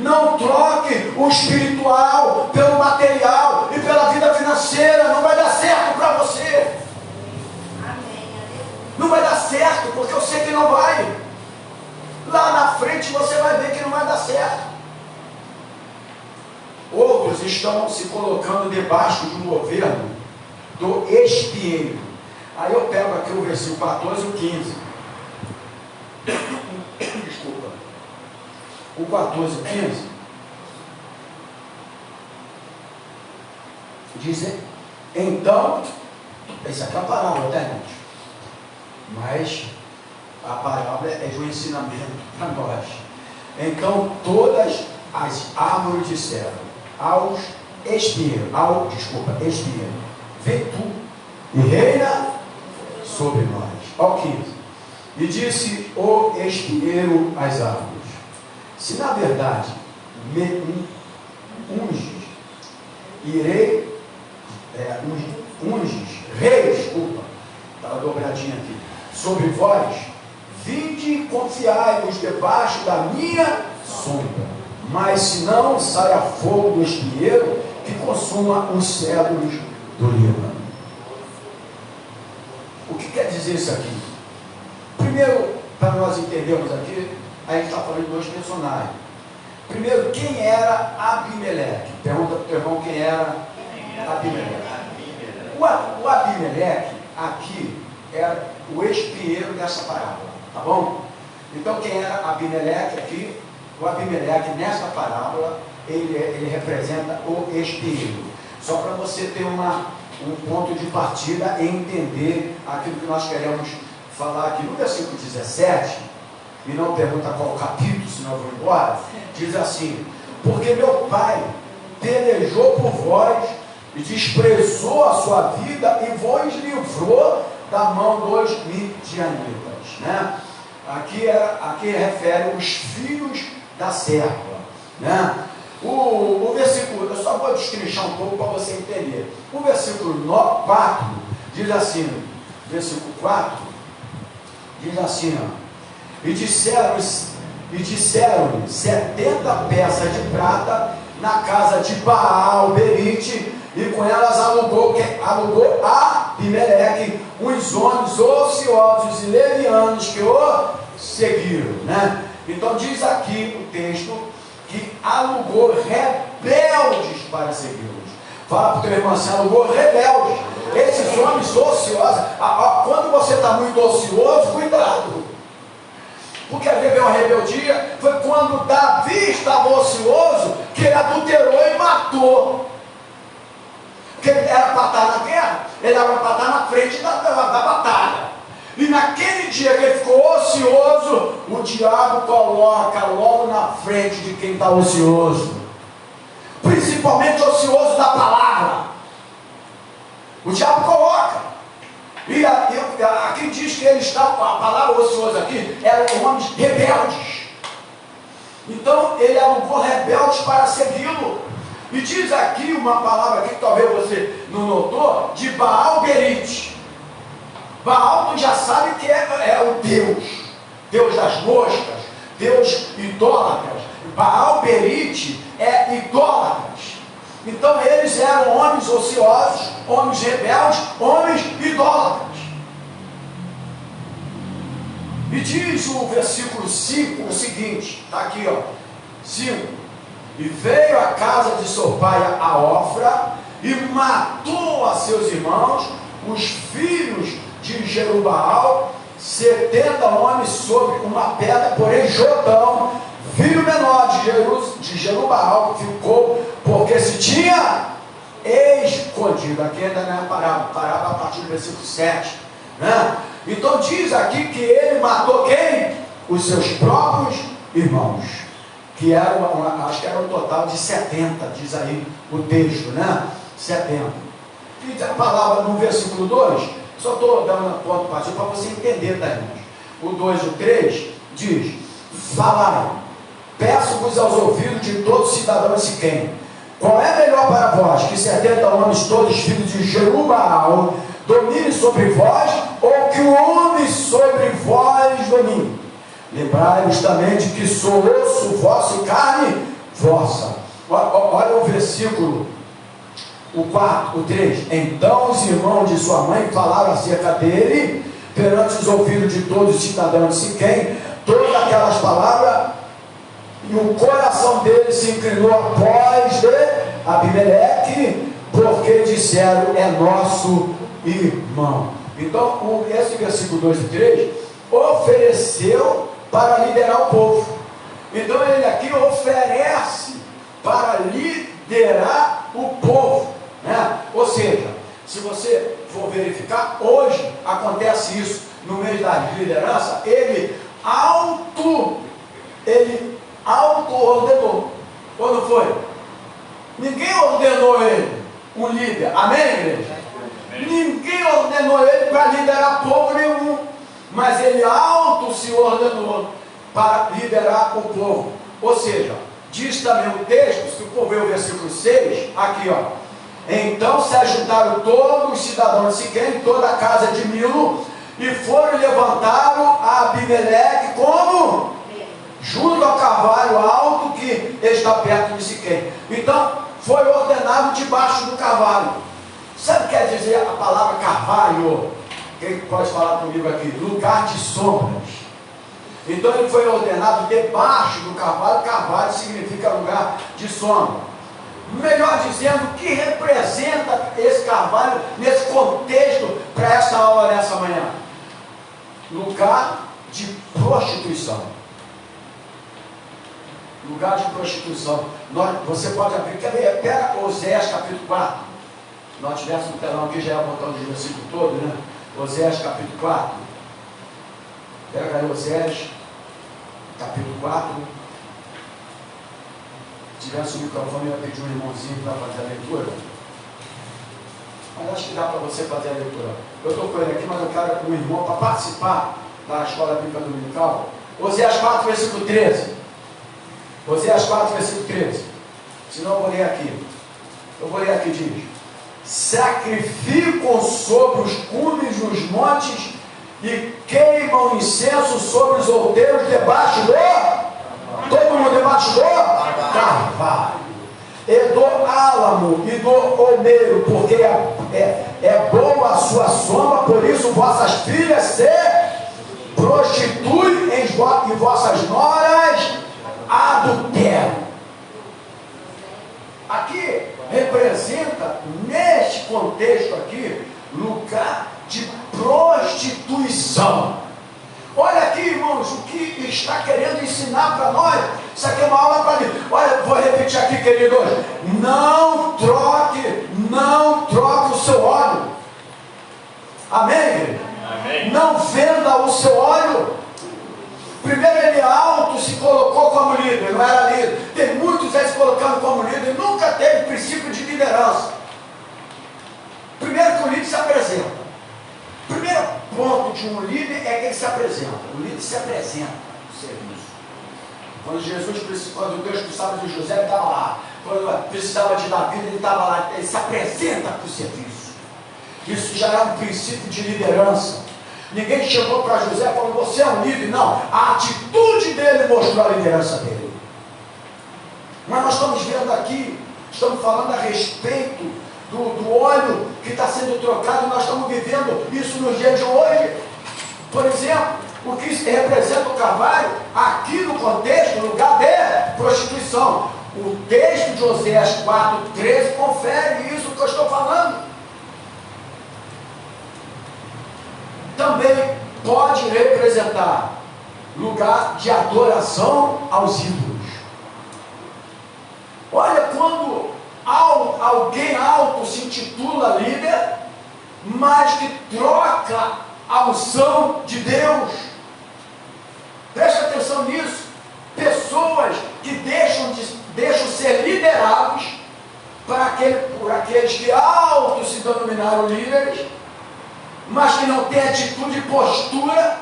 o espiritual pelo material e pela vida financeira. Não vai dar certo para você. Não vai dar certo, porque eu sei que não vai. Lá na frente você vai ver que não vai dar certo. Outros estão se colocando debaixo de um governo do espinheiro. Aí eu pego aqui o versículo 14 e o 15. Desculpa. O 14 e o 15 dizem, então, essa aqui é a parábola, tá, irmãos? Mas a parábola é de um ensinamento para nós. Então todas as árvores disseram aos espinheiros, espinheiro, vem tu e reina sobre nós. Ao 15. E disse o espinheiro às árvores, se na verdade me unges, estava dobradinha aqui, sobre vós, vinde e confiai-vos debaixo da minha sombra, mas se não, saia fogo do espinheiro que consuma os cedros do Líbano. O que quer dizer isso aqui? Primeiro, para nós entendermos aqui, a gente está falando de dois personagens. Primeiro, quem era Abimeleque? Pergunta para o teu irmão quem era Abimeleque. O Abimeleque aqui era o espinheiro dessa parábola, tá bom? Então quem era Abimeleque aqui? O Abimeleque nessa parábola, ele representa o espinheiro. Só para você ter um ponto de partida e entender aquilo que nós queremos falar aqui. No versículo 17, e não pergunta qual capítulo, senão eu vou embora, diz assim: porque meu pai pelejou por vós e desprezou a sua vida e vos livrou da mão dos midianitas, né? Aqui refere os filhos da serva, né? O versículo, eu só vou destrinchar um pouco para você entender. O versículo 4 diz assim, versículo 4 diz assim, ó, e disseram-lhe 70 peças de prata na casa de Baal Berite, e com elas alugou Abimeleque uns homens ociosos e levianos que o seguiram, né? Então diz aqui o texto que alugou rebeldes para segui-los. Fala para o teu irmão assim: alugou rebeldes. Esses homens ociosos. Quando você está muito ocioso, cuidado. Porque a rebeldia foi quando Davi estava ocioso, que ele adulterou e matou. Porque ele era para estar na guerra, ele era para estar na frente da batalha. E naquele dia que ele ficou ocioso, o diabo coloca logo na frente de quem está ocioso, principalmente ocioso da palavra. O diabo coloca. E aqui diz que ele está, a palavra ocioso aqui, eram homens rebeldes. Então ele alugou rebeldes para segui-lo. E diz aqui uma palavra aqui que talvez você não notou, de Baal Berite. Baal, tu já sabe que é o Deus das moscas, Deus idólatras. Baal Berite é idólatras. Então eles eram homens ociosos, homens rebeldes, homens idólatras. E diz o versículo 5 o seguinte, está aqui, ó, 5: e veio à casa de seu pai a Ofra, e matou a seus irmãos, os filhos de Jerubaal, 70 homens sobre uma pedra, porém Jotão, filho menor de Jerubaal, ficou, porque se tinha escondido. Aqui ainda não é parábola a partir do versículo 7, né? Então diz aqui que ele matou quem? Os seus próprios irmãos, que eram, acho que era um total de 70, diz aí o texto, né? 70. E a palavra no versículo 2, só estou dando ponto para você entender, tá, irmãos? O 2 e o 3 diz: falai, peço-vos aos ouvidos de todo cidadão de Siquém, qual é melhor para vós, que 70 homens, todos filhos de Jerubaal, domine sobre vós, ou que o homem sobre vós domine? Lembrai-vos também de que sou osso vosso e carne vossa. Olha o versículo, o 4, o 3. Então os irmãos de sua mãe falaram acerca dele perante os ouvidos de todos os cidadãos de Siquém todas aquelas palavras, e o coração dele se inclinou após de Abimeleque, porque disseram: é nosso irmão. Então esse versículo 2 e 3 ofereceu para liderar o povo. Então ele aqui oferece para liderar o povo, né? Ou seja, se você for verificar, hoje acontece isso no meio da liderança. Ele auto-ordenou. Quando foi? Ninguém ordenou ele um líder. Amém, igreja? Amém. Ninguém ordenou ele para liderar povo nenhum, mas ele se ordenou para liderar o povo. Ou seja, diz também o texto, se for ver o versículo 6, aqui, ó: então se ajuntaram todos os cidadãos de Siquém, toda a casa de Milo, e foram e levantaram a Abimeleque como? Junto ao carvalho alto que está perto de Siquém. Então foi ordenado debaixo do carvalho. Sabe o que quer dizer a palavra carvalho? Quem pode falar comigo aqui? Lugar de sombras. Então ele foi ordenado debaixo do carvalho. Carvalho significa lugar de sombra. Melhor dizendo, o que representa esse carvalho nesse contexto para essa aula nessa manhã? Lugar de prostituição. Lugar de prostituição. Você pode abrir, pega Oséias capítulo 4. Nós tivemos no telão aqui, já é o botão de versículo todo, né? Oséias capítulo 4. Pega aí Oséias capítulo 4. Se tivesse o microfone, eu ia pedir um irmãozinho para fazer a leitura. Mas acho que dá para você fazer a leitura. Eu estou com ele aqui, mas eu quero um irmão para participar da escola bíblica dominical. Oséias 4, versículo 13. Oséias 4, versículo 13. Senão eu vou ler aqui. Eu vou ler aqui, diz: sacrificam sobre os cumes nos montes e queimam incenso sobre os outeiros debaixo do... Todo mundo debaixo do carvalho. E do álamo e do olmeiro, porque é boa a sua sombra, por isso vossas filhas se prostituem e vossas noras adulteram. Aqui representa, neste contexto aqui, lugar de prostituição. Olha aqui, irmãos, o que está querendo ensinar para nós. Isso aqui é uma aula para mim. Olha, vou repetir aqui, queridos. Não troque o seu óleo. Amém? Amém. Não venda o seu óleo. Primeiro ele alto se colocou como líder, não era líder. Tem muitos aí se colocando como líder e nunca teve princípio de liderança. Primeiro que o líder se apresenta. Primeiro ponto de um líder é que ele se apresenta. O líder se apresenta no serviço. Quando Deus precisava de José, ele estava lá. Quando precisava de Davi, ele estava lá. Ele se apresenta para o serviço. Isso já é um princípio de liderança. Ninguém chegou para José e falou: você é um líder. Não, a atitude dele mostrou a liderança dele. Mas nós estamos vendo aqui, estamos falando a respeito do óleo que está sendo trocado. Nós estamos vivendo isso nos dias de hoje. Por exemplo, o que representa o carvalho, aqui no contexto, lugar de prostituição. O texto de Oséias 4:13 confere isso que eu estou falando. Também pode representar lugar de adoração aos ídolos. Olha, quando alguém alto se intitula líder, mas que troca a unção de Deus. Preste atenção nisso. Pessoas que deixam ser liderados por aqueles que alto se denominaram líderes, mas que não têm atitude, postura,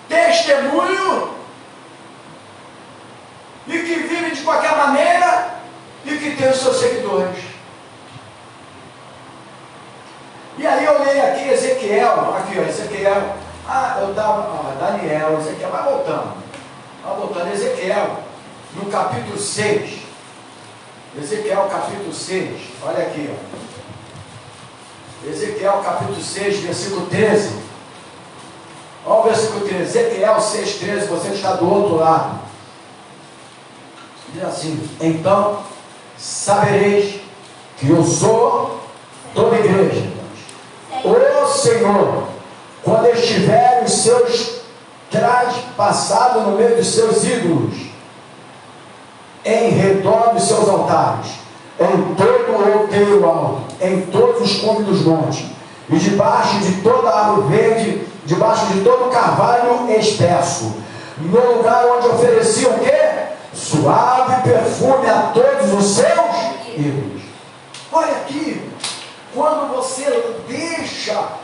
testemunho, e que vivem de qualquer maneira e que têm os seus seguidores. E aí eu leio aqui Ezequiel, Ezequiel, Daniel, Ezequiel, vai voltando, Ezequiel, no capítulo 6, Ezequiel capítulo 6, olha aqui, Ezequiel capítulo 6, versículo 13, olha o versículo 13, Ezequiel 6:13, você está do outro lado, diz assim: então sabereis que eu sou toda a igreja, o Senhor, quando estiverem os seus traspassados no meio dos seus ídolos, em redor dos seus altares, em todo o outeiro alto, em todos os cumes dos montes, e debaixo de toda árvore verde, debaixo de todo carvalho espesso, no lugar onde ofereciam o quê? Suave perfume a todos os seus ídolos. Olha aqui, quando você deixa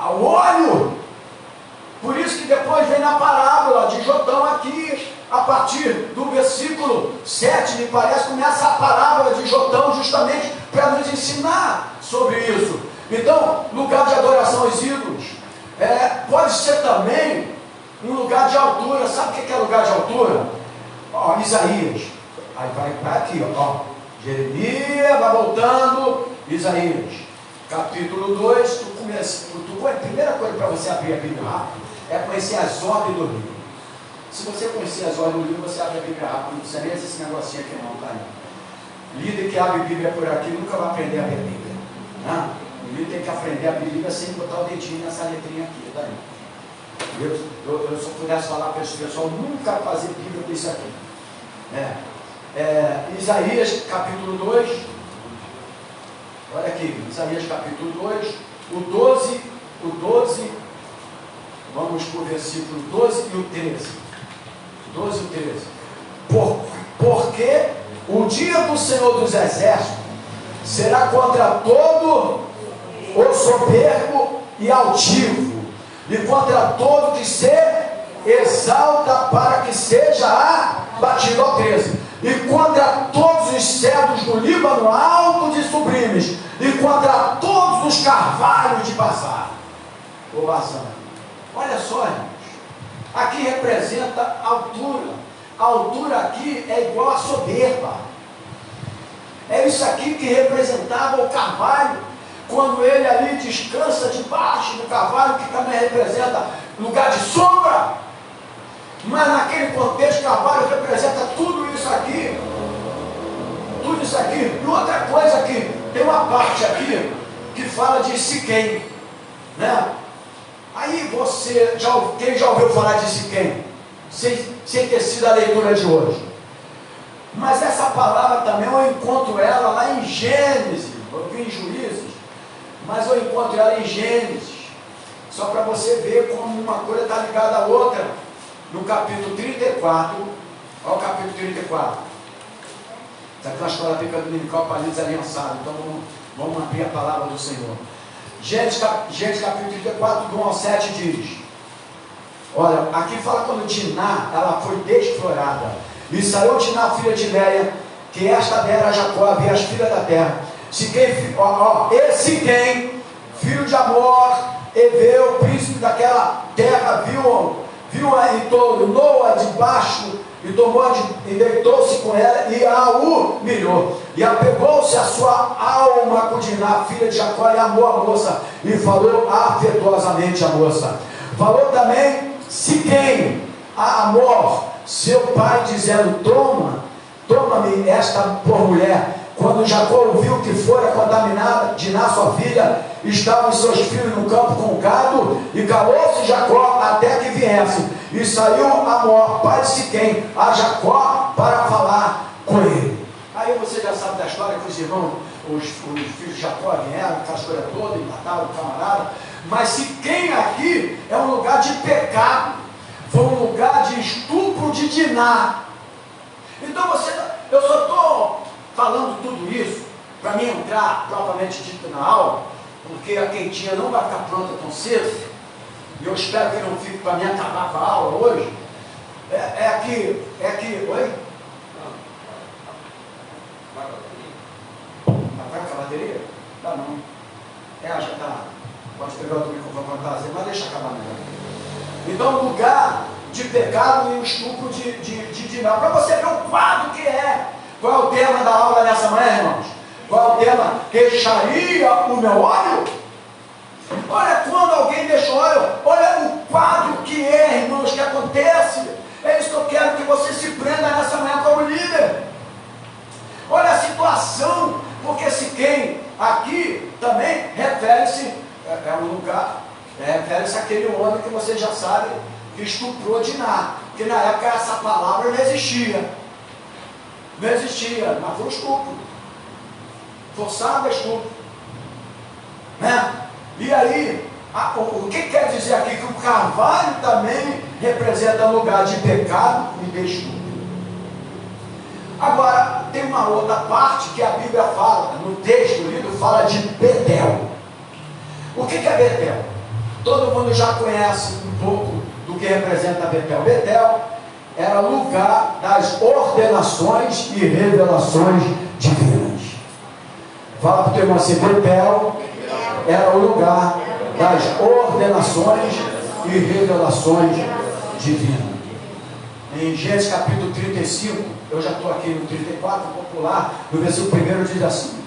o óleo, por isso que depois vem na parábola de Jotão aqui, a partir do versículo 7, me parece, começa a parábola de Jotão justamente para nos ensinar sobre isso. Então, lugar de adoração aos ídolos, pode ser também um lugar de altura. Sabe o que é lugar de altura? Isaías, aí vai aqui, Jeremias, vai voltando, Isaías, capítulo 2, A primeira coisa para você abrir a Bíblia rápido é conhecer as ordens do livro. Se você conhecer as ordens do livro, você abre a Bíblia rápido. Não precisa nem esse negocinho aqui não, tá aí. Líder que abre a Bíblia por aqui nunca vai aprender a ler a Bíblia. Né? O líder tem que aprender a Bíblia sem botar o dedinho nessa letrinha aqui, tá aí. Eu só pudesse falar para esse pessoal nunca fazer Bíblia com isso aqui. Isaías capítulo 2, olha aqui, Isaías capítulo 2, o 12, vamos para o versículo 12 e o 13. 12 e o 13. Porque o dia do Senhor dos Exércitos será contra todo o soberbo e altivo, e contra todo que se exalta para que seja abatido. Ao 13. E contra todos os cedros do Líbano altos e sublimes, e contra todos os carvalhos de Bazã. Olha só, irmãos, aqui representa altura. A altura aqui é igual a soberba. É isso aqui que representava o carvalho, quando ele ali descansa debaixo do carvalho, que também representa lugar de sombra. Mas naquele contexto, carvalho representa tudo isso aqui. Tudo isso aqui. E outra coisa aqui, tem uma parte aqui que fala de Siquém, né? Aí quem já ouviu falar de Siquém? Sem ter sido a leitura de hoje. Mas essa palavra também eu encontro ela lá em Gênesis. Eu vi em Juízes, mas eu encontro ela em Gênesis. Só para você ver como uma coisa está ligada à outra. No capítulo 34, olha o capítulo 34. Isso aqui é uma escola bíblica dominical para líderes aliançados. Então vamos abrir a palavra do Senhor. Gênesis capítulo 34, do 1 ao 7 diz: olha, aqui fala quando Diná, ela foi desflorada. E saiu Diná, filha de Léia, que esta dera a Jacó, havia as filhas da terra. Siquém, filho de Amor, Eveu, príncipe daquela terra, viu aí tornou-a debaixo e e deitou-se com ela e a humilhou. E apegou-se a sua alma com Diná, filha de Jacó, e amou a moça e falou afetuosamente a moça. Falou também Siquém a Amor, seu pai, dizendo: toma-me esta por mulher. Quando Jacó ouviu que fora contaminada Diná, sua filha, estavam seus filhos no campo com o gado, e calou-se Jacó até que viesse. E saiu Amor, pai de Siquém, a Jacó para falar com ele. Aí você já sabe da história que os irmãos, os filhos de Jacó vieram, aquela história toda, e mataram o camarada. Mas Siquém aqui é um lugar de pecado, foi um lugar de estupro de Diná. Então eu só estou falando tudo isso para mim entrar propriamente dito na aula, porque a quentinha não vai ficar pronta tão cedo, e eu espero que não fique para mim acabar com a aula hoje. É aqui, oi? Vai com a bateria? Tá não. Já está. Pode pegar o microfone para trazer, mas deixa acabar melhor. Então, lugar de pecado e o estupro de Diná, para você ver o quadro que é. Qual é o tema da aula nessa manhã, irmãos? Qual é o tema? Queixaria o meu óleo? Olha quando alguém deixa o óleo, olha o quadro que é, irmãos, que acontece. É isso que eu quero que você se prenda nessa manhã como líder. Olha a situação, porque Siquém aqui também refere-se, é um lugar, refere-se àquele homem que você já sabe que estuprou Diná, porque na época essa palavra não existia. Não existia, mas foi um estupro. Forçado é estupro. Né? E aí, o que quer dizer aqui? Que o carvalho também representa lugar de pecado e de estupro. Agora, tem uma outra parte que a Bíblia fala, no texto lido, fala de Betel. O que é Betel? Todo mundo já conhece um pouco do que representa Betel. Betel era lugar das ordenações e revelações divinas. Fala para o teu irmão assim: Betel era o lugar das ordenações e revelações divinas. Em Gênesis capítulo 35, eu já estou aqui no 34, popular, no versículo 1 diz assim,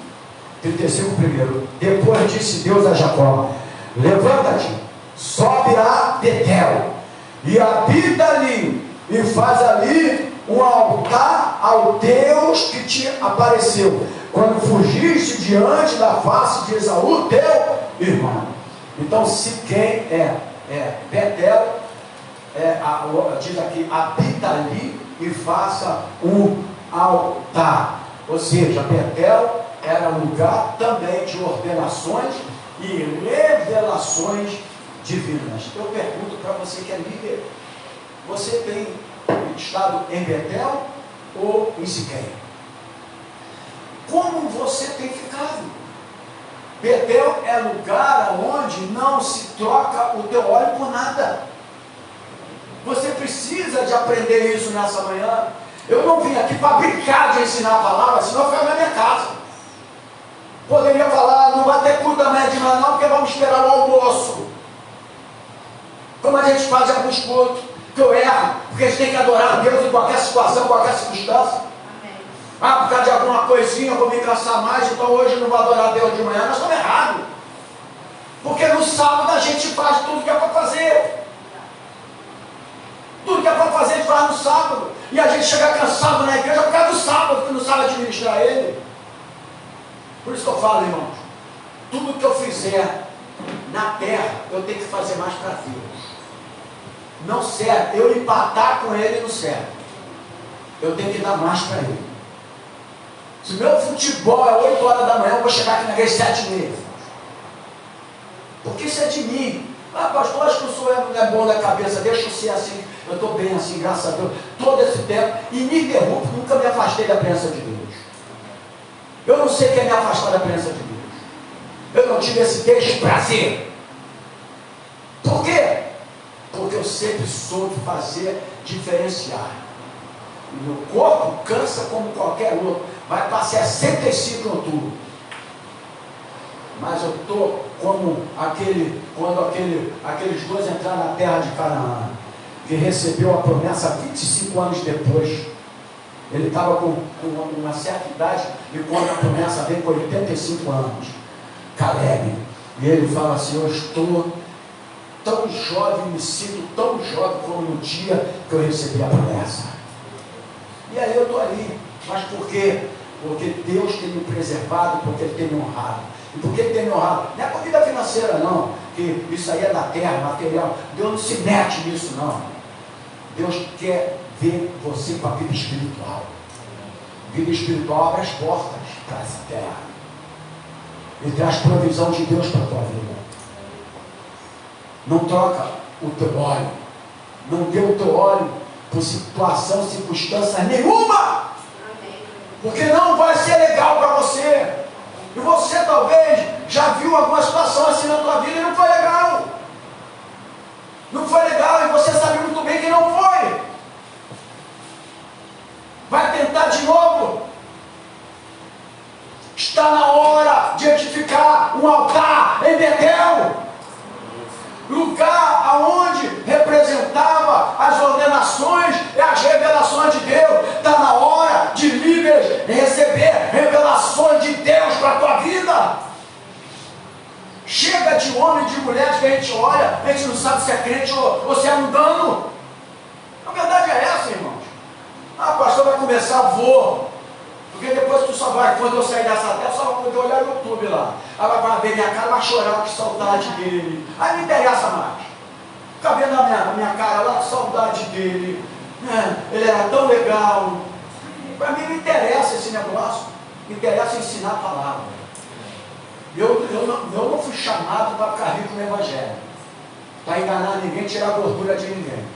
35 primeiro: depois disse Deus a Jacó: levanta-te, sobe a Betel, e habita ali, e faz ali um altar ao Deus que te apareceu, quando fugiste diante da face de Esaú, teu irmão. Então, Siquém Betel, diz aqui, habita ali e faça um altar. Ou seja, Betel era lugar também de ordenações e revelações divinas. Eu pergunto para você que é líder, você tem estado em Betel ou em Siquém? Como você tem ficado? Betel é lugar onde não se troca o teu óleo por nada. Você precisa de aprender isso nessa manhã. Eu não vim aqui para brincar de ensinar a palavra, senão eu ficava na minha casa. Poderia falar, não vai ter culto amanhã de manhã não, porque vamos esperar o almoço. Como a gente faz em alguns cultos, que eu erro, porque a gente tem que adorar a Deus em qualquer situação, qualquer circunstância. Ah, por causa de alguma coisinha, eu vou me cansar mais, então hoje eu não vou adorar a Deus de manhã. Nós estamos errados. Porque no sábado a gente faz tudo que é para fazer. Tudo que é para fazer a gente faz no sábado. E a gente chega cansado na igreja por causa do sábado, que não sabe administrar ele. Por isso que eu falo, irmãos, tudo que eu fizer na terra, eu tenho que fazer mais para Deus. Não serve, eu empatar com ele não serve. Eu tenho que dar mais para ele. Se meu futebol é 8 horas da manhã, eu vou chegar aqui na igreja 7h30. Porque isso é de mim. Ah, pastor, acho que o senhor não é bom da cabeça, deixa eu ser assim, eu estou bem assim, graças a Deus, todo esse tempo, ininterrupto, nunca me afastei da presença de Deus. Eu não sei quem me afastar da presença de Deus. Eu não tive esse desprazer. Por quê? Porque eu sempre soube fazer diferenciar. O meu corpo cansa como qualquer outro, vai para 65 em outubro. Mas eu estou como aqueles dois entraram na terra de Canaã, que recebeu a promessa 25 anos depois. Ele estava com uma certa idade, e quando a promessa veio com 85 anos, Caleb, e ele fala assim, eu estou tão jovem, me sinto tão jovem como no dia que eu recebi a promessa. E aí eu estou ali, mas por quê? Porque Deus tem me preservado, porque Ele tem me honrado. E por que Ele tem me honrado? Não é por vida financeira não, que isso aí é da terra, material. Deus não se mete nisso não. Deus quer ver você com a vida espiritual. Vida espiritual abre as portas para essa terra. E traz provisão de Deus para a tua vida. Não troca o teu óleo. Não dê o teu óleo por situação, circunstância nenhuma. Porque não vai ser legal para você. E você talvez já viu alguma situação assim na tua vida e não foi legal. Não foi legal e você sabe muito bem que não foi. Vai tentar de novo. Está na hora de edificar um altar em Betel. Lugar aonde representava as ordenações e as revelações de Deus. Está na hora de líderes receber revelações de Deus para a tua vida. Chega de homem e de mulheres que a gente olha, a gente não sabe se é crente ou se é mundano. A verdade é essa, irmãos. Ah, pastor, vai começar, vou. Porque depois tu só vai, quando eu sair dessa terra, só vai poder olhar no YouTube lá. Aí vai ver minha cara, vai chorar, que saudade dele. Aí não interessa mais. Fica vendo a minha cara lá, que saudade dele. Ele era tão legal. Para mim não interessa esse negócio. Me interessa ensinar a palavra. Eu não fui chamado para ficar rico no Evangelho. Para enganar ninguém, tirar a gordura de ninguém.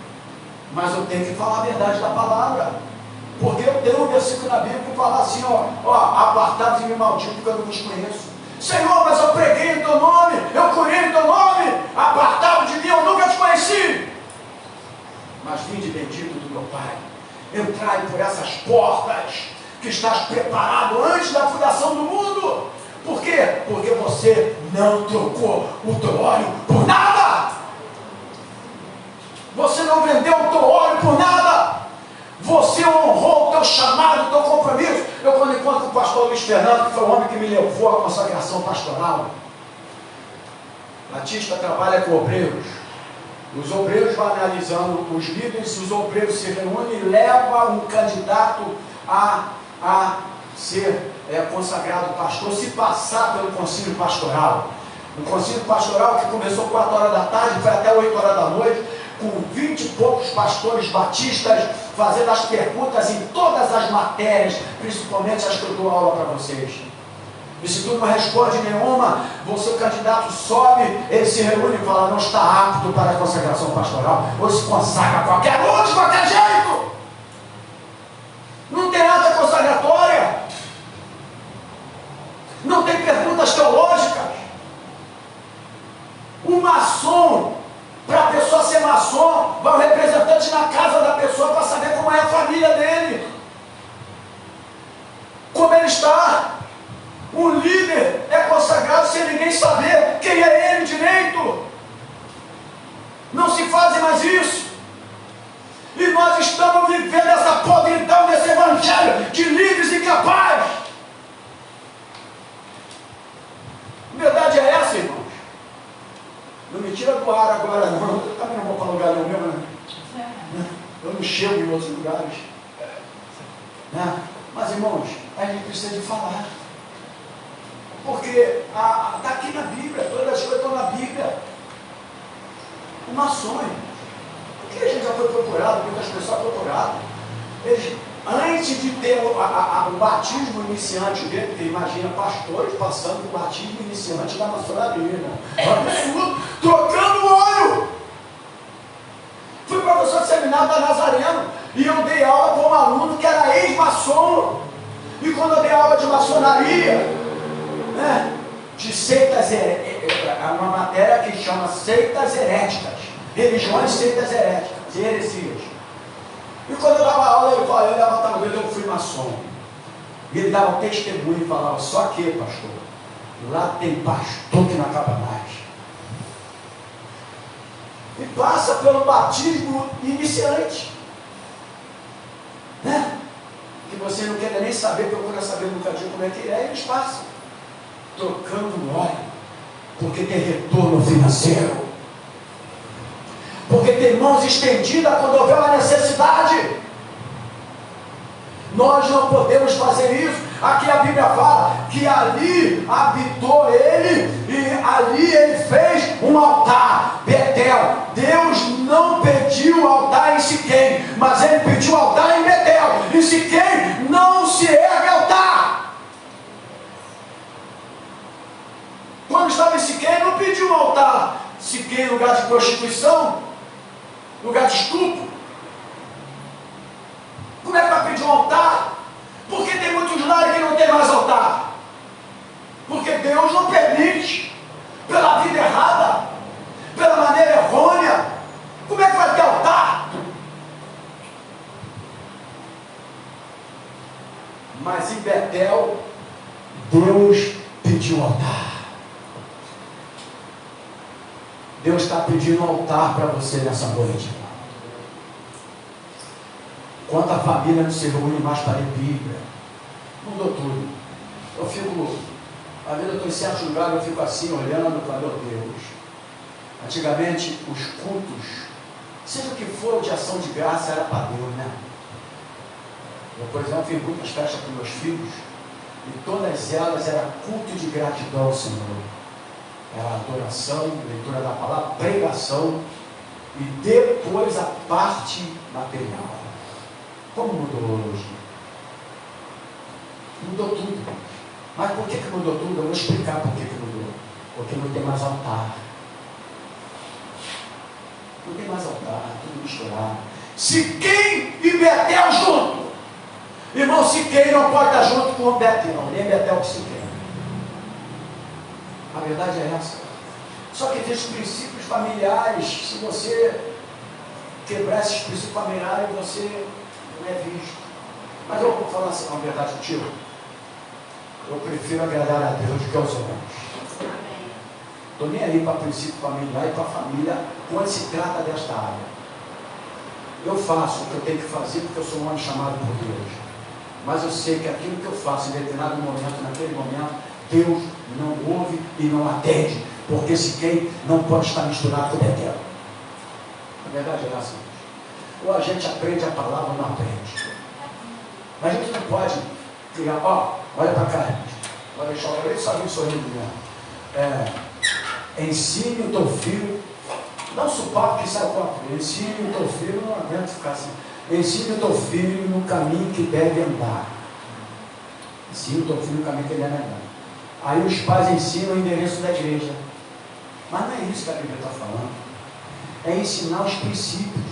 Mas eu tenho que falar a verdade da palavra. Porque eu tenho um versículo na Bíblia que fala assim, apartados e me maldito, porque eu não vos conheço. Senhor, mas eu preguei em teu nome, eu curei em teu nome, apartado de mim, eu nunca te conheci. Mas vinde bendito do meu Pai, entrai por essas portas que estás preparado antes da fundação do mundo. Por quê? Porque você não trocou o teu óleo por nada. Você não vendeu o teu óleo por nada. Você honrou o teu chamado, o teu compromisso. Eu quando encontro com o pastor Luiz Fernando, que foi o homem que me levou à consagração pastoral, Batista trabalha com obreiros. Os obreiros vão analisando os líderes, os obreiros se reúnem e levam um candidato a ser consagrado pastor, se passar pelo concílio pastoral. O concílio pastoral que começou 4 horas da tarde, foi até 8 horas da noite, com 20 e poucos pastores batistas, fazendo as perguntas em todas as matérias, principalmente as que eu dou aula para vocês. E se tu não responde nenhuma, você, o candidato, sobe, ele se reúne e fala, não está apto para a consagração pastoral, ou se consagra qualquer um, de qualquer jeito. Não tem ata consagratória, não tem perguntas teológicas. Um maçom, para a pessoa ser maçom, vai o representante na casa da pessoa para saber como é a família dele, como ele está. Um líder é consagrado sem ninguém saber quem é ele direito. Não se faz mais isso. E nós estamos vivendo essa podridão desse evangelho de líderes incapazes. A verdade é essa, irmãos. Não me tira do ar agora, não. Eu também não vou para lugar nenhum mesmo, né? Eu não chego em outros lugares. Né? Mas, irmãos, a gente precisa de falar. Porque está aqui na Bíblia, todas as coisas estão na Bíblia. Uma sonho. Porque a gente já foi procurado, muitas pessoas procuradas. Eles, antes de ter o batismo iniciante dele, porque imagina pastores passando o batismo iniciante da maçonaria, né? Absurdo, trocando óleo. Fui professor de seminário da Nazareno e eu dei aula para um aluno que era ex-maçom. E quando eu dei aula de maçonaria, né, de seitas, uma matéria que chama seitas heréticas, religiões, seitas heréticas e heresias. E quando eu dava aula, ele levantava o dedo, eu fui maçom. E ele dava um testemunho e falava, só que, pastor, lá tem pastor que não acaba mais. E passa pelo batismo iniciante, né? Que você não quer nem saber, procura saber no cantinho como é que é, e eles passam, trocando óleo, porque tem retorno financeiro, porque tem mãos estendidas quando houver uma necessidade. Nós não podemos fazer isso. Aqui a Bíblia fala que ali habitou ele e ali ele fez um altar, Betel. Deus não pediu altar em Siquém, mas ele pediu altar em Betel. Em Siquém não se ergue altar. Quando estava em Siquém, não pediu um altar. Siquém, lugar de prostituição, lugar de estupro. Como é que vai pedir um altar? Porque tem muitos lares que não tem mais altar. Porque Deus não permite, pela vida errada, pela maneira errônea. Como é que vai ter altar? Mas em Betel, Deus pediu altar. Deus está pedindo altar para você nessa noite. Quanta família não se reúne mais para ler Bíblia. Mudou tudo. Eu fico, às vezes eu estou em certos lugares, eu fico assim olhando para meu Deus. Antigamente os cultos, seja o que for de ação de graça, era para Deus, né? Eu, por exemplo, fiz muitas festas com meus filhos, e todas elas eram culto de gratidão ao Senhor. Era adoração, leitura da palavra, pregação, e depois a parte material. Como mudou hoje? Mudou tudo. Mas por que mudou tudo? Eu vou explicar por que mudou. Porque não tem mais altar. Não tem mais altar, tudo misturado. Siquém e Betel junto. Irmão, Siquém não pode estar junto com o Betel, nem Betel com Siquém. A verdade é essa. Só que esses princípios familiares, se você quebrar esses princípios familiares, você não é visto. Mas eu vou falar assim, uma verdade contigo. Eu prefiro agradar a Deus do que aos homens. Estou nem aí para princípio familiar e para a família quando se trata desta área. Eu faço o que eu tenho que fazer porque eu sou um homem chamado por Deus. Mas eu sei que aquilo que eu faço em determinado momento, naquele momento, Deus não ouve e não atende. Porque Siquém não pode estar misturado com Betel. Na verdade é assim. Ou a gente aprende a palavra ou não aprende. Mas a gente não pode criar, olha para cá, vai deixar o cabelo, só vir sorrindo mesmo. Ensine o teu filho, não supapo que sai o próprio, ensine o teu filho, não aguento ficar assim. Ensine o teu filho no caminho que deve andar. Ensine o teu filho no caminho que deve andar. Aí os pais ensinam o endereço da igreja. Mas não é isso que a Bíblia está falando. É ensinar os princípios.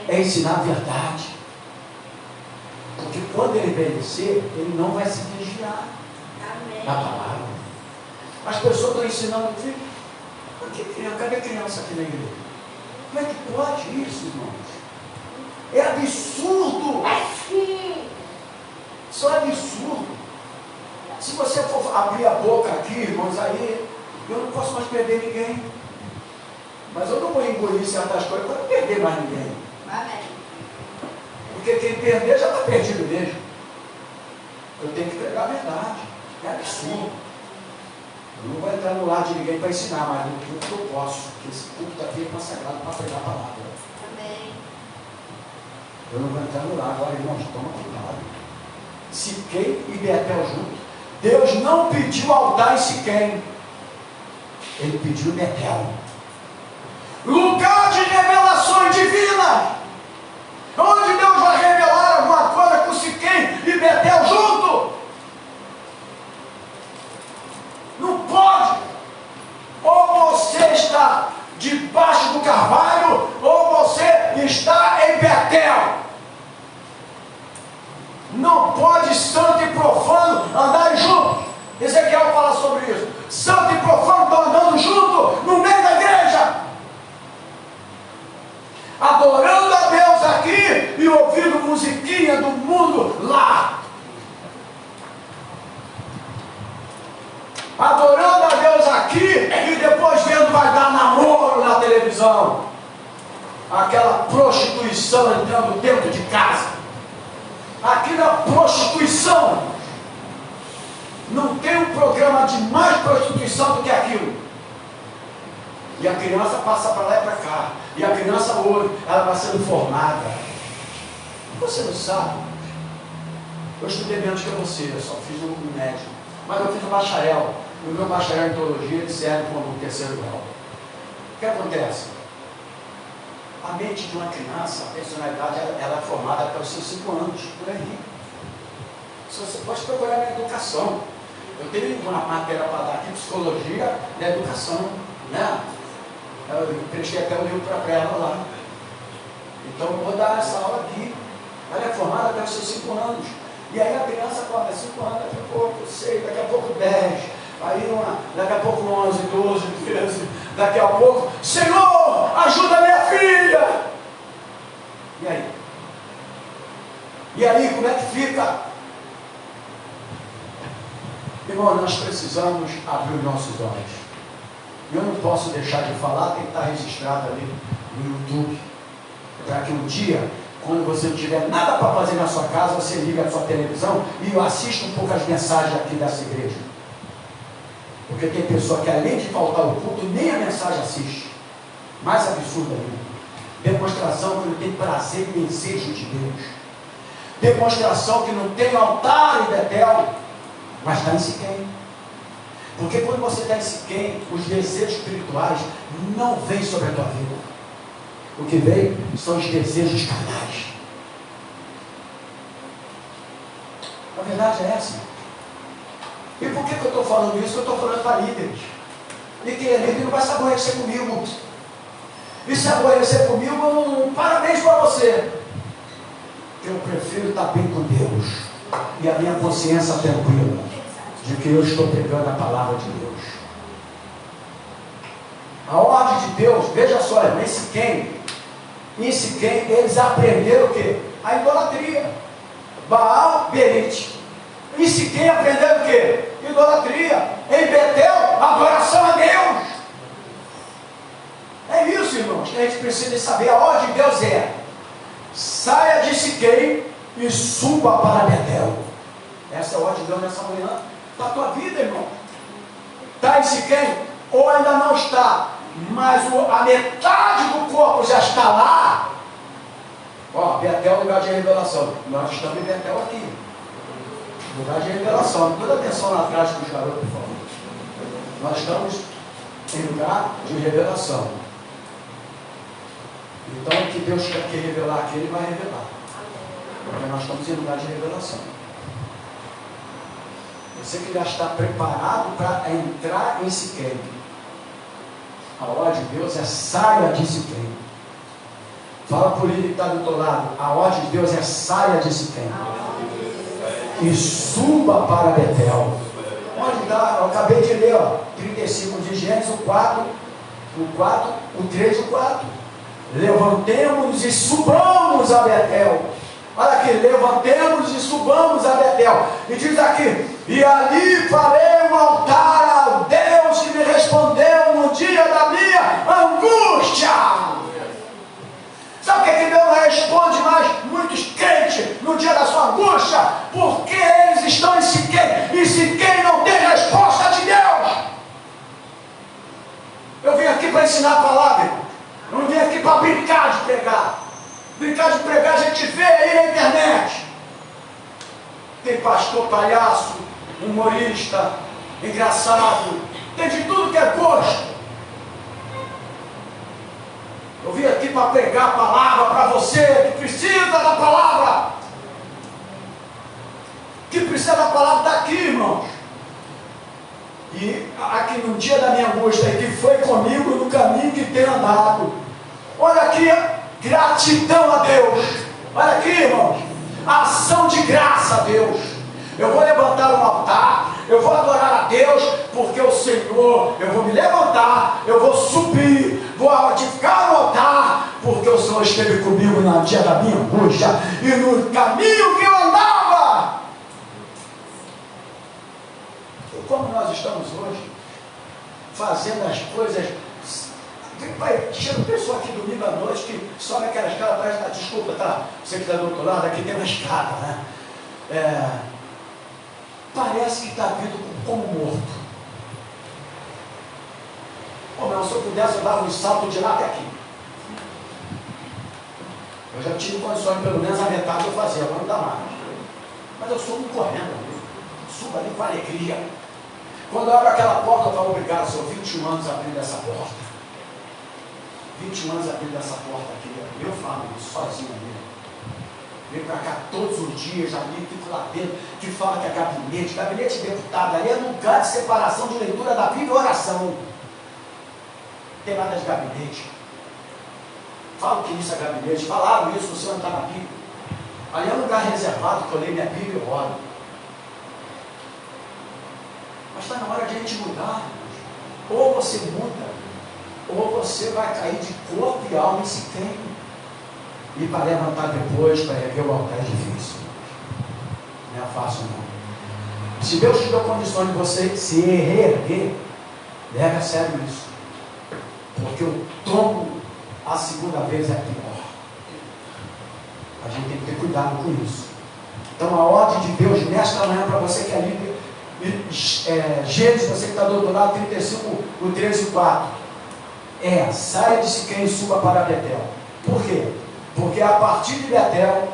É ensinar a verdade. Porque quando ele envelhecer, ele não vai se desviar da palavra. As pessoas estão ensinando o filho. Cadê criança aqui na igreja? Como é que pode isso, irmãos? É absurdo. Isso é absurdo. Se você for abrir a boca aqui, irmãos, aí eu não posso mais perder ninguém. Mas eu não vou engolir certas coisas para não perder mais ninguém. Amém. Porque quem perder já está perdido mesmo. Eu tenho que pregar a verdade. É absurdo. Eu não vou entrar no lar de ninguém para ensinar, mas no culto que eu posso. Porque esse culto está aqui consagrado para pregar a palavra. Amém. Eu não vou entrar no lar. Agora, irmãos, toma cuidado. Siquém e Betel juntos. Deus não pediu altar em Siquém. Ele pediu Betel. Lugar de revelações divinas. Onde Deus vai revelar alguma coisa com Siquém e Betel junto? Não pode. Ou você está debaixo do carvalho, ou você está em Betel. Não pode santo e profano andarem juntos. Ezequiel fala sobre isso. Santo e profano estão andando juntos no meio da igreja, adorando a Deus aqui e ouvindo musiquinha do mundo lá. Adorando a Deus aqui e depois vendo vai dar namoro na televisão. Aquela prostituição entrando dentro de casa. Aqui na prostituição não tem um programa de mais prostituição do que aquilo. E a criança passa para lá e para cá. E a criança hoje, ela vai sendo formada. Você não sabe. Eu estudei menos que você, eu só fiz um médio. Mas eu fiz um bacharel. E o meu bacharel em teologia ele serve como um terceiro grau. O que acontece? A mente de uma criança, a personalidade, ela é formada até os seus 5 anos, por aí. Você pode procurar na educação. Eu tenho uma matéria para dar aqui, psicologia da educação, né? Eu prestei até o livro para ela lá. Então eu vou dar essa aula aqui. Ela é formada até os seus 5 anos. E aí a criança come 5 anos, daqui a pouco 6, daqui a pouco 10. Aí daqui a pouco 11, 12, 13. Daqui a pouco, Senhor, ajuda minha filha. E aí? E aí, como é que fica? Irmão, nós precisamos abrir os nossos olhos. Eu não posso deixar de falar, tem que estar registrado ali no YouTube. Para que um dia, quando você não tiver nada para fazer na sua casa, você liga a sua televisão e assista um pouco as mensagens aqui dessa igreja. Porque tem pessoa que além de faltar o culto, nem a mensagem assiste. Mais absurdo ainda. Demonstração que não tem prazer e desejo de Deus. Demonstração que não tem altar em Betel, mas está em Siquém. Porque quando você está em Siquém, os desejos espirituais não vêm sobre a tua vida. O que vem são os desejos carnais. A verdade é essa. E por que eu estou falando isso? Eu estou falando para líderes. E quem é líder não vai se aborrecer comigo. E se aborrecer comigo, parabéns para você. Eu prefiro estar bem com Deus. E a minha consciência tranquila de que eu estou pregando a palavra de Deus. A ordem de Deus, veja só, em Siquém, eles aprenderam o quê? A idolatria. Baal, Berite. Em Siquém aprenderam o quê? Idolatria. Em Betel, adoração a Deus. É isso, irmãos, que a gente precisa saber. A ordem de Deus é: saia de Siquém e suba para Betel. Essa é a ordem de Deus nessa manhã. Para a tua vida, irmão. Está em Siquém, ou ainda não está, mas a metade do corpo já está lá. Ó, Betel é o lugar de revelação. Nós estamos em Betel aqui. Lugar de revelação. Toda atenção lá atrás com os garotos, por favor. Nós estamos em lugar de revelação. Então, o que Deus quer revelar aqui, Ele vai revelar. Porque nós estamos em lugar de revelação. Você que já está preparado para entrar em Siquém. A ordem de Deus é saia de Siquém. Fala por ele que está do teu lado. A ordem de Deus é saia de Siquém. E suba para Betel. Onde está? Eu acabei de ler, ó, 35 de Gênesis, o 4, o 3 e o 4. Levantemos e subamos a Betel. Olha aqui, levantemos e subamos a Betel. E diz aqui, e ali farei um altar ao Deus que me respondeu no dia da minha angústia. Sabe por que Deus não responde mais muitos crentes no dia da sua angústia? Porque eles estão em Siquém, e Siquém não tem resposta de Deus. Eu vim aqui para ensinar a palavra, irmão. Eu não vim aqui para brincar de pregar. Brincar de pregar a gente vê aí na internet. Tem pastor palhaço, humorista, engraçado, tem de tudo que é gosto. Eu vim aqui para pregar a palavra para você que precisa da palavra. Que precisa da palavra daqui, irmãos. E aqui no dia da minha angústia, que foi comigo no caminho que tem andado. Olha aqui, gratidão a Deus. Olha aqui, irmãos, ação de graça a Deus. Eu vou levantar um altar, eu vou adorar a Deus, porque o Senhor, eu vou me levantar, eu vou subir, vou edificar o altar, porque o Senhor esteve comigo no dia da minha angústia e no caminho que eu andava. E como nós estamos hoje, fazendo as coisas. Chega pessoa aqui domingo à noite que sobe aquela escada atrás da. Desculpa, tá? Você que está do outro lado, aqui tem uma escada, né? Parece que está vindo como morto. Pô, mas se eu pudesse, eu dava um salto de lá até aqui. Eu já tive condições, pelo menos a metade eu fazia, agora não dá mais. Mas eu subo correndo, subo ali com alegria. Quando eu abro aquela porta, eu falo, obrigado, sou 21 anos abrindo essa porta. 21 anos abrindo essa porta aqui, eu falo isso sozinho ali. Venho para cá todos os dias, ali, fico lá dentro, que fala que é gabinete de deputado, ali é lugar de separação de leitura da Bíblia e oração. Não tem nada de gabinete. Falo que isso é gabinete, falaram isso, você não está na Bíblia. Ali é um lugar reservado que eu leio minha Bíblia e oro. Mas está na hora de a gente mudar. Ou você muda, ou você vai cair de corpo e alma em Siquém. E para levantar depois, para erguer o altar é difícil. Não é fácil não. Se Deus te deu condições de você se reerguer, leve a sério isso. Porque o tombo a segunda vez é pior. A gente tem que ter cuidado com isso. Então a ordem de Deus nesta manhã para você que é líder, Gênesis, você que está do outro lado, 35, o 13 e 4. Saia de Siquém e suba para Betel. Por quê? Porque a partir de Betel,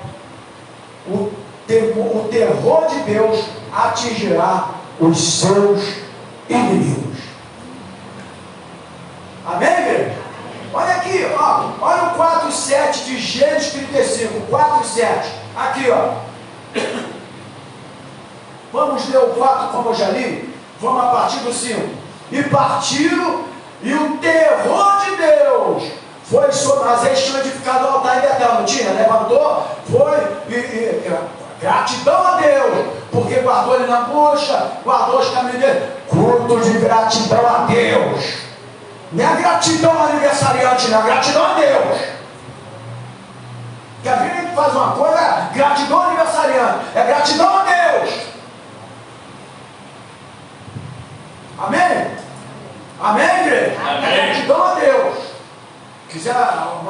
o terror de Deus atingirá os seus inimigos. Amém, igreja? Olha aqui, ó, olha o 4 e 7 de Gênesis 35, 4 e 7. Aqui, ó. Vamos ler o 4 como eu já li? Vamos a partir do 5. E partiram, e o terror de Deus foi sobre. Mas eles tinham edificado o altar em Betel, não tinha? Levantou, foi, gratidão a Deus, porque guardou ele na bucha, guardou os caminhos dele. Culto de gratidão a Deus. Não é gratidão aniversariante, não, é gratidão a Deus. Que a Bíblia faz uma coisa, é gratidão aniversariante, é gratidão a Deus. Amém? Amém, igreja? Amém. É gratidão a Deus. Quiser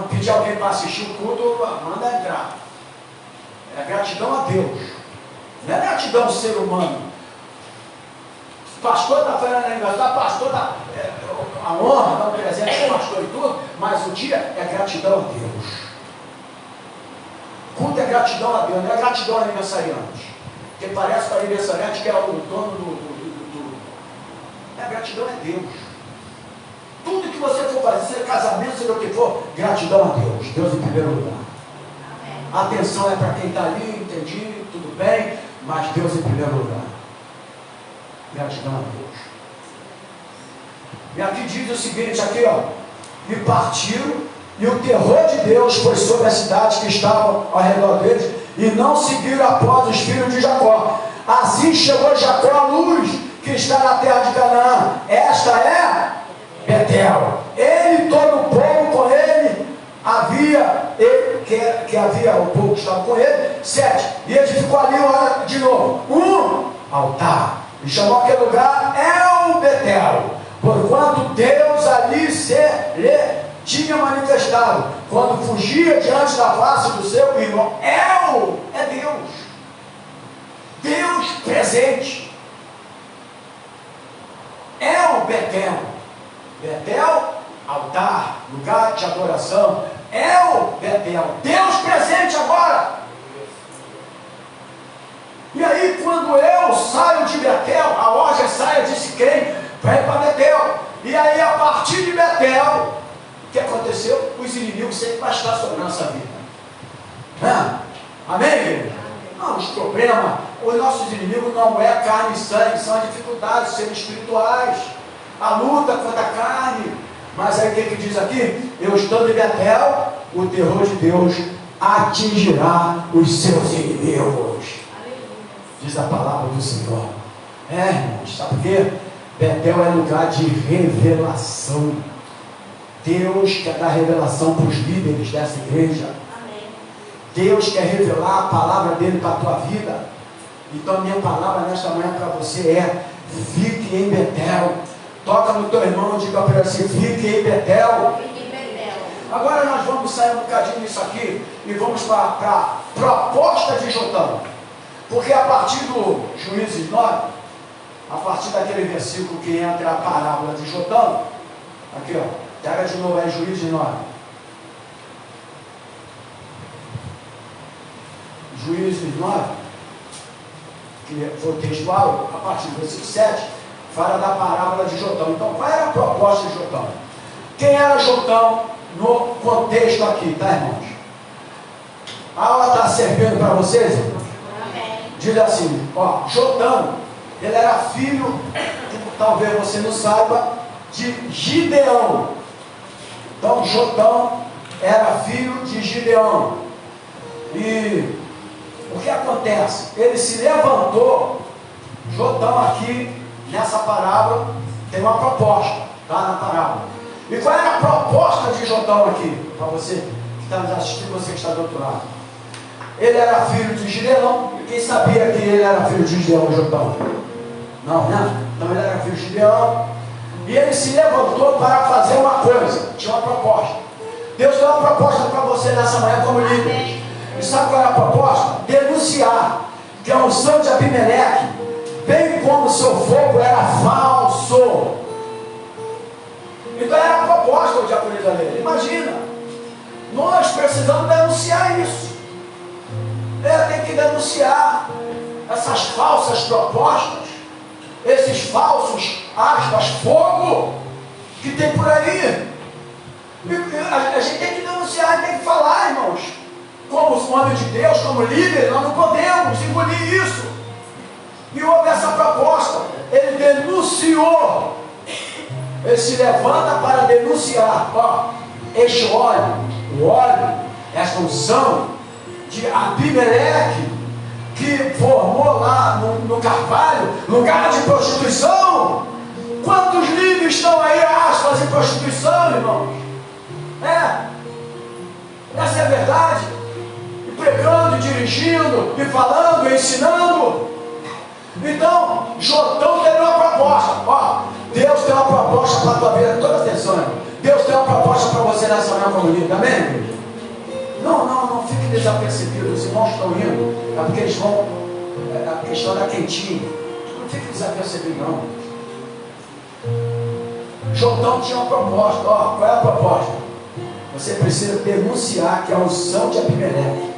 pedir alguém para assistir o culto, manda entrar. É gratidão a Deus. Não é gratidão ao ser humano. O pastor está fazendo aniversário, pastor está. a honra, dá um presente ao pastor e tudo, mas o dia é gratidão a Deus. Culto é gratidão a Deus, não é gratidão ao aniversariante. Porque parece para o aniversariante que é o dono do. A gratidão é Deus. Tudo que você for fazer, seja casamento, seja o que for, gratidão a Deus. Deus em primeiro lugar. A atenção é para quem está ali, entendi, tudo bem, mas Deus em primeiro lugar. Gratidão a Deus. E aqui diz o seguinte, aqui ó, e partiram, e o terror de Deus foi sobre as cidades que estavam ao redor deles, e não seguiram após os filhos de Jacó. Assim chegou Jacó à luz que está na terra de Canaã. Esta é Betel. Ele e todo o povo com ele havia o povo que estava com ele, 7. E edificou ali de novo um altar. E chamou aquele lugar El Betel, porquanto Deus ali se lhe tinha manifestado, quando fugia diante da face do seu irmão. El é Deus. Deus presente. El Betel. Betel, altar, lugar de adoração. El Betel, Deus presente agora. E aí quando eu saio de Betel, a loja sai de Siquém, vai para Betel. E aí a partir de Betel, o que aconteceu? Os inimigos sempre vão estar sobre a nossa vida. Amém, igreja? Não, os problemas, os nossos inimigos não é carne e sangue, são as dificuldades, serem espirituais. A luta contra a carne. Mas aí o que diz aqui? Eu estando em Betel, o terror de Deus atingirá os seus inimigos. Diz a palavra do Senhor. Irmãos, sabe por quê? Betel é lugar de revelação. Deus quer dar revelação para os líderes dessa igreja. Deus quer revelar a palavra dele para a tua vida. Então minha palavra nesta manhã para você é: fique em Betel. Toca no teu irmão e diga para ele assim: fique em Betel. Agora nós vamos sair um bocadinho disso aqui e vamos para a proposta de Jotão. Porque a partir do Juízes 9, a partir daquele versículo que entra a parábola de Jotão, aqui ó, pega de novo aí Juízes 9. Juízes 9, que foi textual, a partir do versículo 7, fala da parábola de Jotão. Então, qual era a proposta de Jotão? Quem era Jotão no contexto aqui, tá, irmãos? A aula está servindo para vocês, irmãos? Diz assim, ó, Jotão, ele era filho, talvez você não saiba, de Gideão. Então, Jotão era filho de Gideão. E o que acontece? Ele se levantou, Jotão aqui, nessa parábola, tem uma proposta, tá na parábola. E qual era a proposta de Jotão aqui? Para você que está nos assistindo, você que está do outro lado. Ele era filho de Gideão. Quem sabia que ele era filho de Gideão, Jotão? Não, né? Então ele era filho de Gideão. E ele se levantou para fazer uma coisa. Tinha uma proposta. Deus deu uma proposta para você nessa manhã como líder. E sabe qual era a proposta? Denunciar que a unção de Abimeleque, bem como o seu fogo, era falso. Então era a proposta do diaconisa dele. Imagina, nós precisamos denunciar isso. Tem que denunciar essas falsas propostas, esses falsos, aspas, fogo que tem por aí. A gente tem que denunciar, tem que falar, irmãos. Como homem de Deus, como líder, nós não podemos engolir isso. E houve essa proposta. Ele denunciou. Ele se levanta para denunciar. Ó, este óleo, o óleo, esta unção de Abimeleque, que formou lá no Carvalho, lugar de prostituição. Quantos líderes estão aí, aspas, em prostituição, irmãos? Essa é a verdade. E pregando, dirigindo, e falando, e ensinando. Então, Jotão teve uma proposta. Ó, Deus tem uma proposta para a tua vida. Toda atenção, irmão. Deus tem uma proposta para você nessa manhã como líder. Amém, igreja? Não fique desapercebido. Os irmãos estão indo. É porque eles vão. É a questão da quentinha. Não fique desapercebido, não. Jotão tinha uma proposta. Ó, qual é a proposta? Você precisa denunciar que a unção de Abimeleque,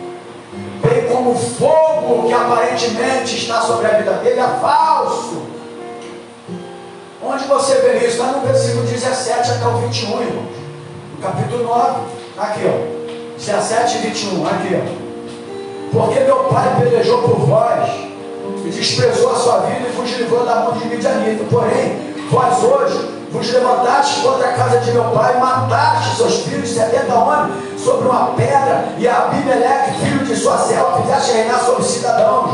bem como o fogo que aparentemente está sobre a vida dele, é falso. Onde você vê isso? Está no versículo 17 até o 21, irmãos. No capítulo 9. Aqui, ó. 17 e 21. Aqui, ó. Porque meu pai pelejou por vós e desprezou a sua vida e vos livrou da mão de Midianita. Porém, vós hoje vos levantastes contra a casa de meu pai, mataste seus filhos, 70 homens, sobre uma pedra, e a Abimeleque, filho de sua serva, fizeste reinar sobre os cidadãos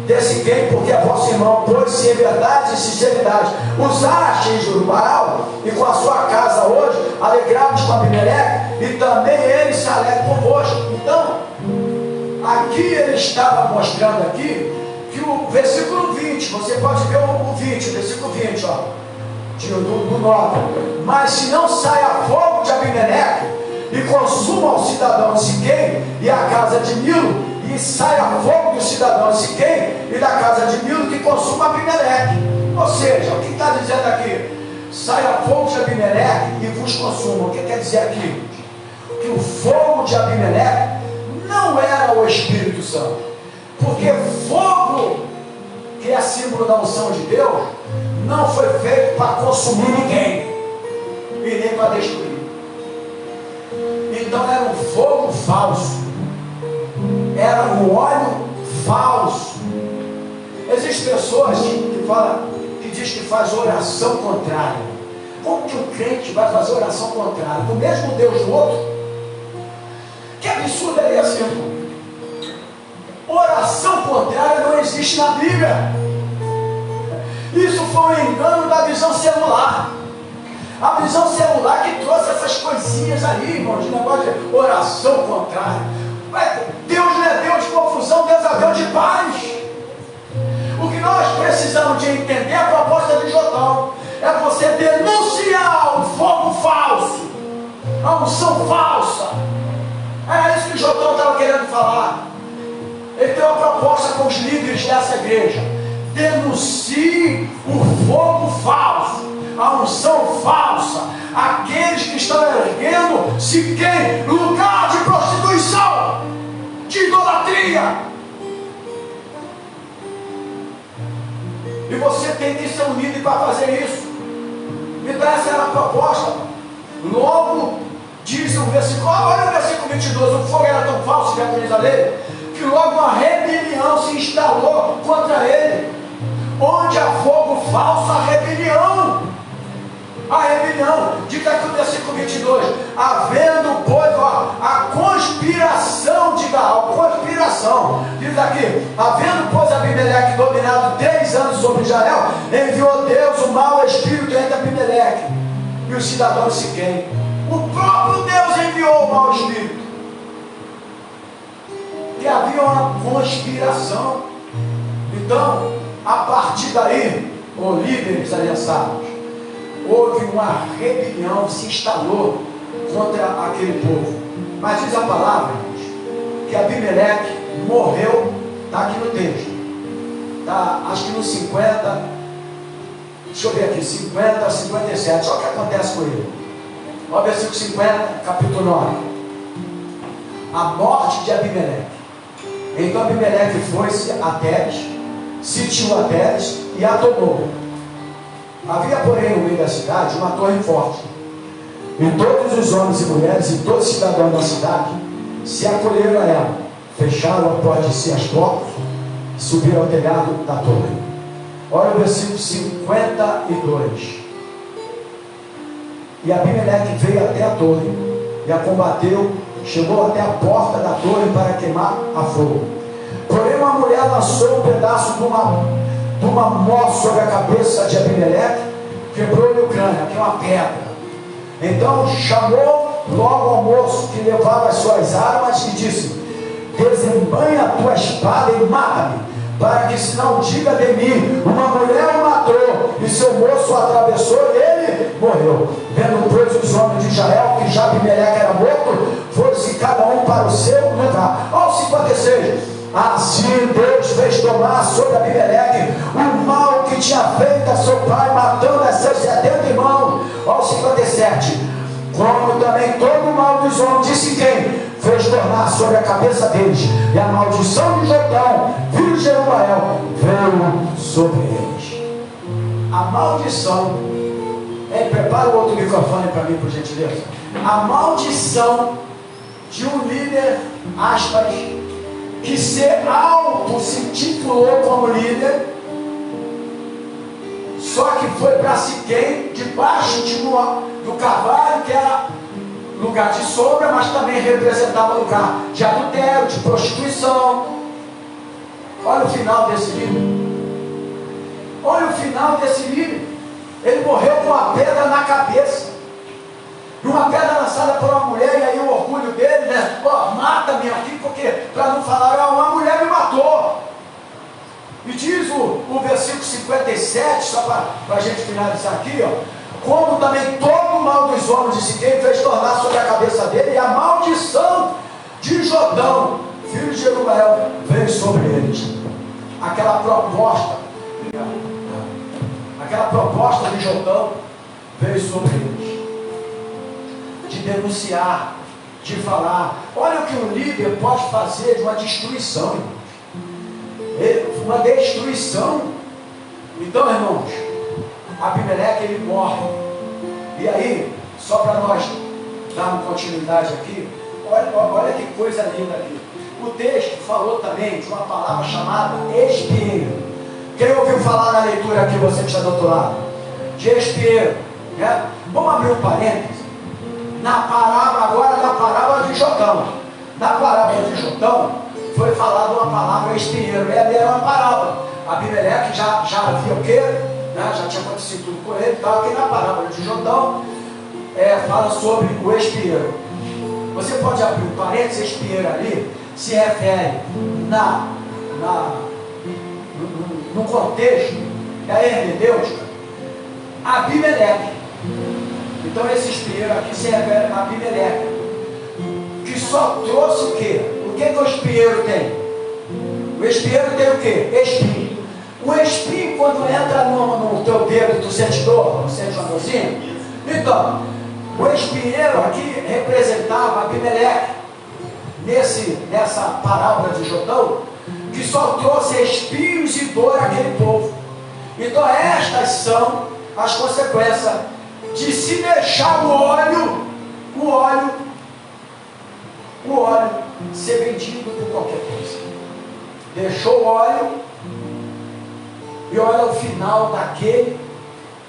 desse quem, porque é vosso irmão, pôs-se em verdade e sinceridade. Usastes o Baal, e com a sua casa hoje, alegrados com Abimeleque, e também ele se alegra convosco. Então, aqui ele estava mostrando aqui, que o versículo 20, você pode ver o 20, o versículo 20, ó. Do 9, mas se não saia fogo de Abimeleque e consuma o cidadão de Siquém e a casa de Milo, e saia fogo do cidadão de Siquém e da casa de Milo que consuma Abimeleque. Ou seja, o que está dizendo aqui? Saia fogo de Abimeleque e vos consuma. O que quer dizer aqui? Que o fogo de Abimeleque não era o Espírito Santo, porque fogo, que é símbolo da unção de Deus, não foi feito para consumir ninguém e nem para destruir. Então era um fogo falso, era um óleo falso. Existem pessoas que falam, que diz que faz oração contrária. Como que o crente vai fazer oração contrária do mesmo Deus do outro? Que absurdo é esse, irmão? Oração contrária não existe na Bíblia. Isso foi um engano da visão celular. A visão celular que trouxe essas coisinhas aí, irmão, de negócio de oração contrária. Deus não é Deus de confusão, Deus é Deus de paz. O que nós precisamos de entender é a proposta de Jotão. É você denunciar o fogo falso, a unção falsa. Era isso que Jotão estava querendo falar. Ele tem uma proposta com os líderes dessa igreja. Denuncie o fogo falso, a unção falsa, aqueles que estão erguendo Siquém, lugar de prostituição, de idolatria. E você tem que ser um líder para fazer isso. Então essa era a proposta. Logo diz o versículo, olha o versículo 22, o fogo era tão falso, que diz a lei, que logo uma rebelião se instalou contra ele. Onde há fogo falso, a rebelião. A rebelião. Diz aqui o versículo 22. Havendo, pois, a conspiração de Gaal. Conspiração. Diz aqui. Havendo, pois, Abimeleque dominado 3 anos sobre Israel, enviou Deus o mau espírito entre Abimeleque e os cidadãos de Siquém. O próprio Deus enviou o mau espírito. Que havia uma conspiração. Então, a partir daí, os líderes aliançados, houve uma rebelião, se instalou contra aquele povo. Mas diz a palavra, que Abimeleque morreu, está aqui no texto, está, acho que no 50, deixa eu ver aqui, 50, 57, olha o que acontece com ele. Olha o versículo 50, capítulo 9. A morte de Abimeleque. Então Abimeleque foi-se a Tebes, sitiou a Tebes e a tomou. Havia, porém, no meio da cidade uma torre forte, e todos os homens e mulheres e todos os cidadãos da cidade se acolheram a ela, fecharam a porta de si as portas e subiram ao telhado da torre. Olha o versículo 52. E Abimeleque veio até a torre e a combateu, chegou até a porta da torre para queimar a fogo. Porém uma mulher lançou um pedaço de uma mó sobre a cabeça de Abimeleque, quebrou-lhe o crânio, que é uma pedra. Então chamou logo ao moço que levava as suas armas e disse: desembanha a tua espada e mata-me, para que se não diga de mim, uma mulher o matou, e seu moço o atravessou e ele morreu. Vendo, pois, os homens de Israel que já Abimeleque era morto, foram-se cada um para o seu lugar. Ao 56. Assim Deus fez tomar sobre Abimeleque o mal que tinha feito a seu pai, matando a seus 70 irmãos. Olha o 57. Como também todo o mal dos homens, disse quem? Fez tornar sobre a cabeça deles, e a maldição de Jotão, filho de Jerubael, veio sobre eles. A maldição, prepara o outro microfone para mim, por gentileza. A maldição de um líder, aspas, que se intitulou como líder, só que foi para Siquém, debaixo do carvalho, que era lugar de sombra, mas também representava lugar de adultério, de prostituição. Olha o final desse livro. Olha o final desse livro. Ele morreu com uma pedra na cabeça. E uma pedra lançada por uma mulher, e aí o orgulho dele, né? Pô, mata-me aqui, porque para não falar, uma mulher me matou. E diz o versículo 57, só para a gente finalizar aqui, ó. Como também todo o mal dos homens de Siquém fez tornar sobre a cabeça dele, e a maldição de Jotão, filho de Jerubael, veio sobre eles. Aquela proposta de Jotão veio sobre eles, de denunciar, de falar. Olha o que um líder pode fazer de uma destruição, uma destruição. Então, irmãos, Abimeleque, ele morre. E aí, só para nós darmos continuidade aqui, olha que coisa linda aqui. O texto falou também de uma palavra chamada espieiro. Quem ouviu falar na leitura aqui, você que está do outro lado? De espieiro, né? Vamos abrir um parênteses. Agora na parábola de Jotão. Na parábola de Jotão, foi falada uma palavra espieiro. E ali era uma parábola. Abimeleque já havia o quê? Né? Já tinha acontecido tudo com ele. Então aqui na parábola de Jotão, fala sobre o espieiro. Você pode abrir um parênteses. Espieiro ali se refere no contexto da hermenêutica a Abimeleque. Então esse espieiro aqui se refere a Abimeleque, que só trouxe o quê? O que o espieiro tem? O espieiro tem o quê? Espinho. O espinho, quando entra no teu dedo, tu sente dor? Não sente uma dorzinha? Então, o espinheiro aqui representava Abimeleque, nessa parábola de Jotão, que só trouxe espinhos e dor àquele povo. Então estas são as consequências de se deixar o óleo ser vendido por qualquer coisa. Deixou o óleo, e olha o final daquele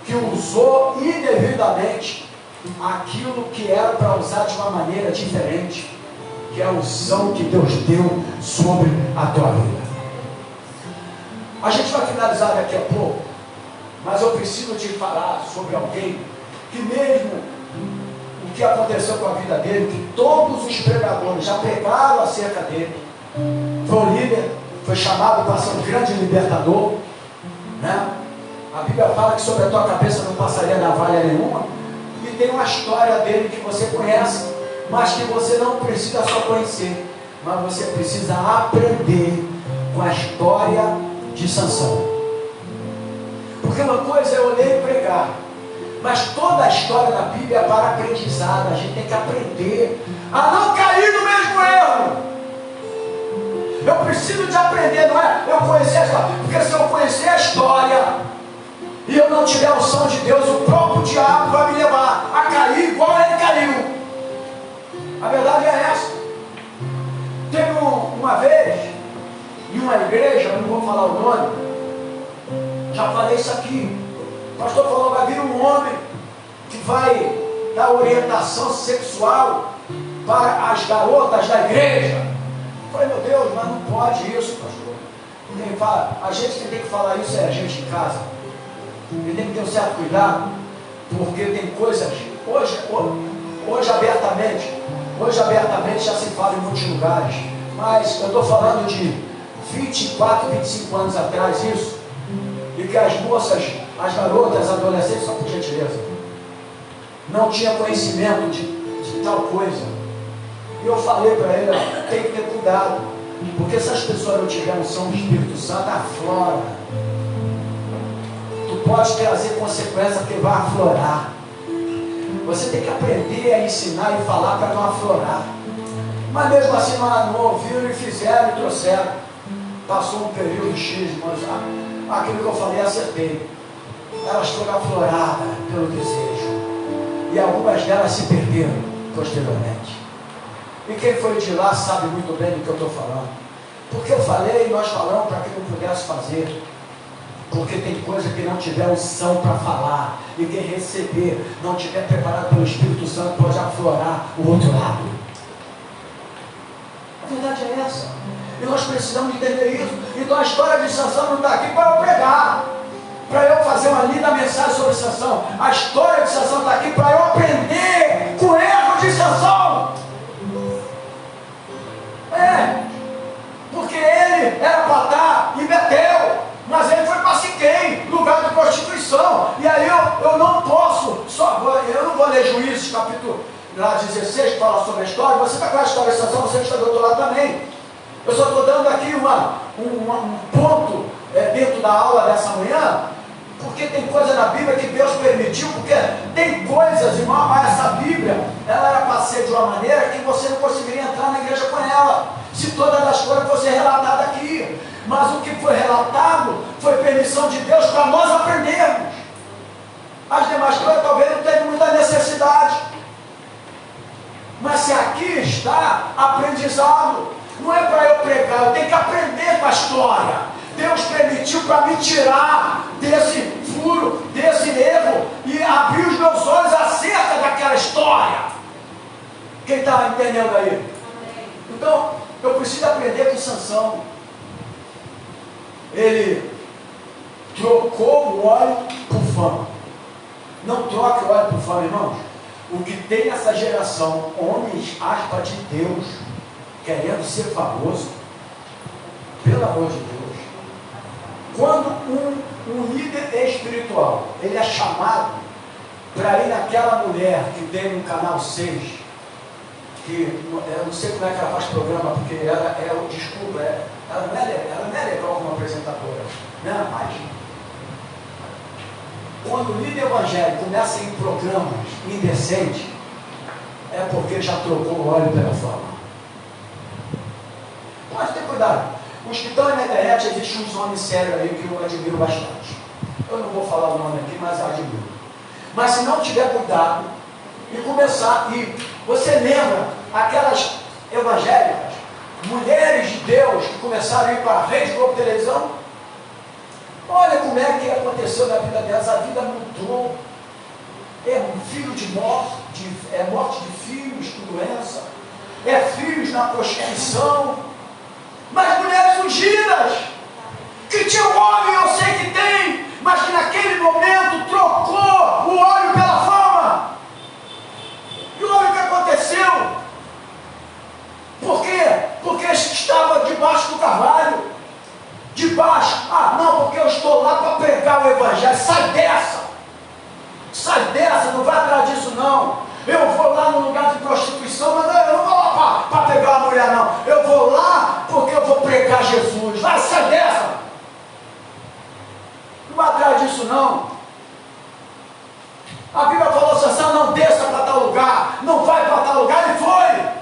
que usou indevidamente aquilo que era para usar de uma maneira diferente, que é a unção que Deus deu sobre a tua vida. A gente vai finalizar daqui a pouco, mas eu preciso te falar sobre alguém que mesmo o que aconteceu com a vida dele, que todos os pregadores já pregaram acerca dele, foi um líder, foi chamado para ser um grande libertador, né? A Bíblia fala que sobre a tua cabeça não passaria navalha nenhuma, e tem uma história dele que você conhece, mas que você não precisa só conhecer, mas você precisa aprender com a história de Sansão. Porque uma coisa é eu ler e pregar, mas toda a história da Bíblia é para aprendizado. A gente tem que aprender a não cair no mesmo erro. Eu preciso de aprender, não é eu conhecer a história, porque se eu conhecer a história e eu não tiver a unção de Deus, o próprio diabo vai me levar a cair igual ele caiu. A verdade é essa. Teve uma vez em uma igreja, não vou falar o nome, já falei isso aqui. O pastor falou: vai vir um homem que vai dar orientação sexual para as garotas da igreja. Eu falei: meu Deus, mas não pode isso, pastor. Quem fala, a gente que tem que falar isso é a gente em casa. Ele tem que ter um certo cuidado, porque tem coisas, hoje abertamente já se fala em muitos lugares, mas eu estou falando de 24, 25 anos atrás isso, e que as moças, as garotas, as adolescentes, só por gentileza, não tinha conhecimento de tal coisa. E eu falei para ele: tem que ter cuidado, Porque se as pessoas não tiverem unção do Espírito Santo, aflora. Tu pode trazer consequência porque vai aflorar. Você tem que aprender a ensinar e falar para não aflorar. Mas mesmo assim não ouviram e fizeram e trouxeram. Passou um período X, mas aquilo que eu falei acertei. Elas foram afloradas pelo desejo. E algumas delas se perderam posteriormente. E quem foi de lá sabe muito bem do que eu estou falando. Porque eu falei e nós falamos para que não pudesse fazer. Porque tem coisa que não tiver unção para falar. E quem receber, não tiver preparado pelo Espírito Santo, pode aflorar o outro lado. A verdade é essa. E nós precisamos entender isso. Então a história de Sansão não está aqui para eu pregar, para eu fazer uma linda mensagem sobre Sansão. A história de Sansão está aqui para eu aprender com o erro de Sansão. Porque ele era para estar em Betel, mas ele foi para Siquém, lugar de prostituição. E aí eu não posso, eu não vou ler Juízes capítulo 16, que fala sobre a história. Você está com a história de Sansão, você está do outro lado também. Eu só estou dando aqui um ponto dentro da aula dessa manhã, porque tem coisa na Bíblia que Deus permitiu, porque tem coisas, irmão, mas essa Bíblia, ela era para ser de uma maneira que você não conseguiria entrar na igreja com ela, se todas as coisas fossem relatadas aqui. Mas o que foi relatado foi permissão de Deus para nós aprendermos. As demais coisas talvez não tenham muita necessidade. Mas se aqui está aprendizado, não é para eu pregar, eu tenho que aprender com a história. Deus permitiu para me tirar desse furo, desse erro, e abrir os meus olhos acerca daquela história. Quem está entendendo aí? Então, eu preciso aprender com Sansão. Ele trocou o óleo por fama. Não troque o óleo por fama, irmãos. O que tem nessa geração, homens, aspas de Deus, querendo ser famoso, pelo amor de Deus. Quando um líder espiritual, ele é chamado para ir naquela mulher que tem no canal 6, que eu não sei como é que ela faz programa, porque ela não é legal como apresentadora, não é mais. Quando o líder evangélico começa a ir em programas indecentes, é porque já trocou o óleo pela fama. Pode ter cuidado. Os que estão na internet, existe uns homens sérios aí que eu admiro bastante. Eu não vou falar o nome aqui, mas admiro. Mas se não tiver cuidado e começar, e você lembra aquelas evangélicas, mulheres de Deus que começaram a ir para a Rede Globo Televisão? Olha como é que aconteceu na vida delas, a vida mudou. É um filho de morte, é morte de filhos com doença, é filhos na prostituição. Mas mulheres ungidas, que tinham óleo, eu sei que tem, mas que naquele momento trocou o óleo pela fama. E olha o que aconteceu. Por quê? Porque estava debaixo do carvalho. Debaixo. Não, porque eu estou lá para pregar o evangelho. Sai dessa. Sai dessa, não vai atrás disso não. Eu vou lá no lugar de prostituição, mas eu não vou lá para pegar uma mulher não. Eu vou lá porque eu vou pregar Jesus. Vai, sai dessa. Não vai atrás disso não. A Bíblia falou, Sansão, não desça para tal lugar, não vai para tal lugar. Ele foi.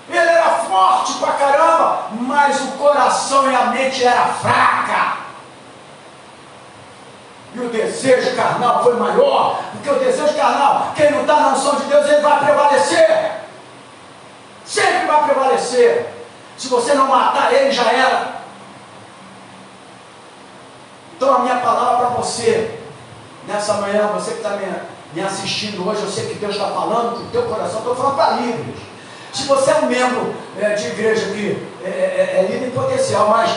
Ele era forte pra caramba, mas o coração e a mente era fraca. E o desejo carnal foi maior, porque o desejo carnal, quem não está na unção de Deus, ele vai prevalecer. Sempre vai prevalecer. Se você não matar ele, já era. Então a minha palavra para você, nessa manhã, você que está me assistindo hoje, eu sei que Deus está falando com o teu coração, estou falando para líderes. Se você é um membro de igreja que é líder em potencial, mas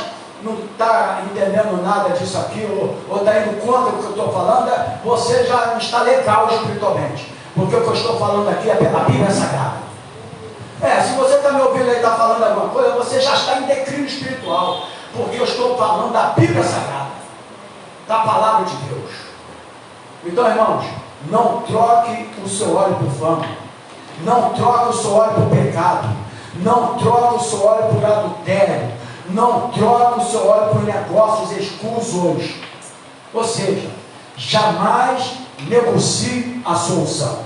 não está entendendo nada disso aqui, ou está indo contra o que eu estou falando, você já não está legal espiritualmente. Porque o que eu estou falando aqui é pela Bíblia Sagrada. Se você está me ouvindo aí e está falando alguma coisa, você já está em declínio espiritual. Porque eu estou falando da Bíblia Sagrada, da Palavra de Deus. Então, irmãos, não troque o seu óleo por fama. Não troque o seu óleo por pecado. Não troca o seu óleo por adultério. Não troca o seu óleo por negócios escusos. Ou seja, jamais negocie a solução.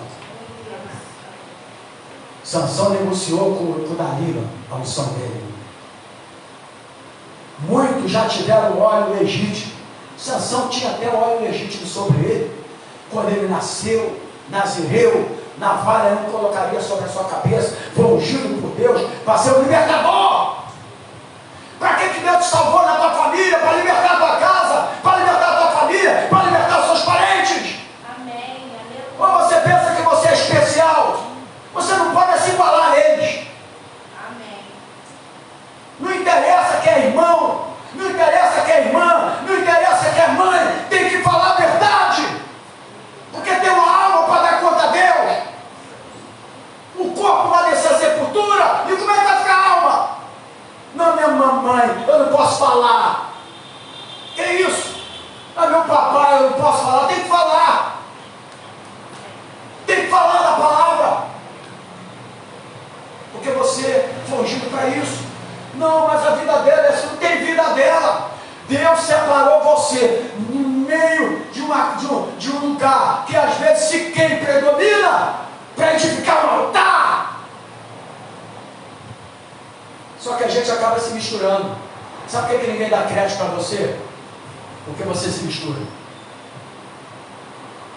Sansão negociou com Dalila a unção dele. Muitos já tiveram óleo legítimo. Sansão tinha até óleo legítimo sobre ele. Quando ele nasceu, nazireu, navalha não colocaria sobre a sua cabeça. Foi ungido por Deus para ser o libertador. Para que Deus te salvou na tua família? Para libertar a tua casa, para libertar a tua família, para libertar os seus parentes. Amém. Ou você pensa que você é especial? Você não pode se igualar a eles. Amém. Não interessa que é irmão, não interessa que é irmã, não interessa que é mãe, tem que falar a verdade. Porque tem uma alma para dar conta a Deus. O corpo vai descer a sepultura, e como é que vai ficar a alma? Não, minha mamãe, eu não posso falar. Que isso? Ah, meu papai, eu não posso falar. Tem que falar. Tem que falar da palavra. Porque você foi ungido para isso. Não, mas a vida dela, você não tem vida dela. Deus separou você no meio de um lugar que às vezes se quem predomina para edificar um altar. Só que a gente acaba se misturando. Sabe por que ninguém dá crédito para você? Porque você se mistura.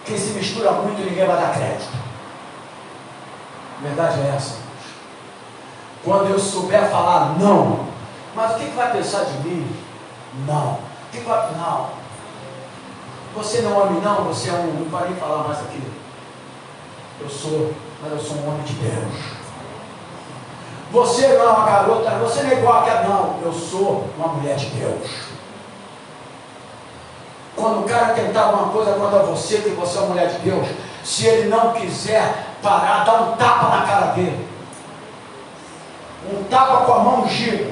Quem se mistura muito, ninguém vai dar crédito. A verdade é essa. Quando eu souber falar não, mas o que vai pensar de mim? Não. O que vai? Não. Você não é homem, não. Você é um. Não vai nem falar mais aqui. Mas eu sou um homem de Deus. Você não é uma garota, você não é igual a aquela, não. Eu sou uma mulher de Deus. Quando o cara tentar alguma coisa contra você, que você é uma mulher de Deus, se ele não quiser parar, dá um tapa na cara dele. Um tapa com a mão ungida.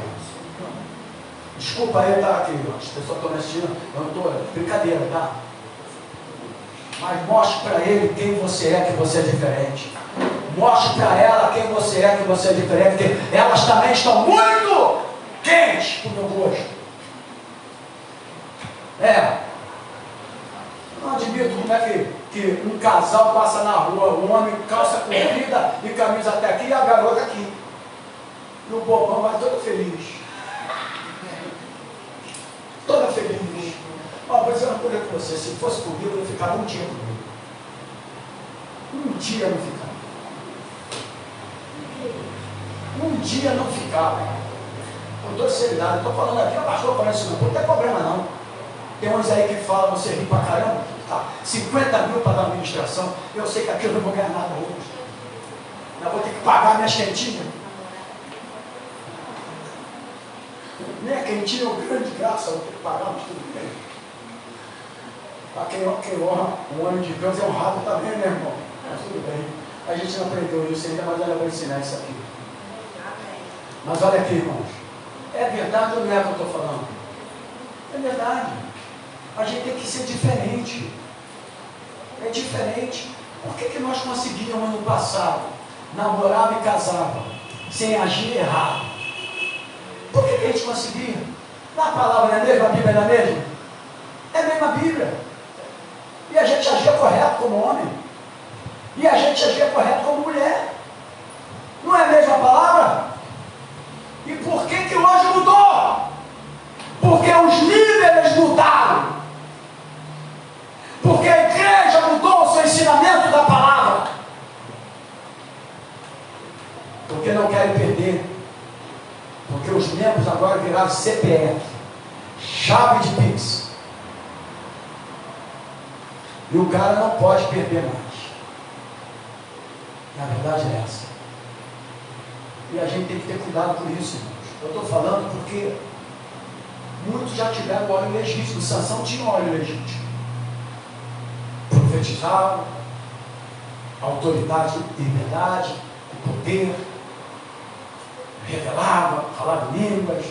Desculpa aí, tá? Aqui, as pessoas estão me assistindo, eu não estou, brincadeira, tá? Mas mostre para ele quem você é, que você é diferente. Mostre para ela quem você é, que você é diferente, porque elas também estão muito quentes para o meu gosto. Não admito como é que um casal passa na rua, o homem calça comprida e camisa até aqui e a garota aqui. E o bobão vai todo feliz. Toda feliz. Ó, vou dizer uma coisa com você, se fosse comigo, eu ficava um dia comigo. Um dia não ficava. Um dia não ficava. Com toda seriedade, estou falando aqui, pastor, parece não tem problema não. Tem uns aí que falam, você ri pra caramba, tá? 50 mil para dar administração, eu sei que aqui eu não vou ganhar nada hoje. Eu vou ter que pagar minhas quentinhas. Nem a quentinha é uma grande graça, eu vou ter que pagar, mas tudo bem. Para quem honra o homem de Deus é honrado também, né, irmão? Mas tudo bem. A gente não aprendeu isso ainda, mas eu vou ensinar isso aqui. Mas olha aqui, irmãos. É verdade ou não é o que eu estou falando? É verdade. A gente tem que ser diferente. É diferente. Por que nós conseguíamos no passado namorava e casava sem agir errado? Por que a gente conseguia? Na palavra não é mesmo? A Bíblia não é mesmo? É a mesma Bíblia. E a gente agia correto como homem. E a gente agia correto como mulher. Não é a mesma palavra? E por que hoje mudou? Porque os líderes mudaram. Porque a igreja mudou o seu ensinamento da palavra. Porque não querem perder. Porque os membros agora viraram CPF, chave de Pix. E o cara não pode perder mais. Na verdade é essa. E a gente tem que ter cuidado com isso, irmãos. Eu estou falando porque muitos já tiveram óleo legítimo. Sansão tinha óleo legítimo. Profetizava, autoridade, liberdade, poder, revelava, falava em línguas.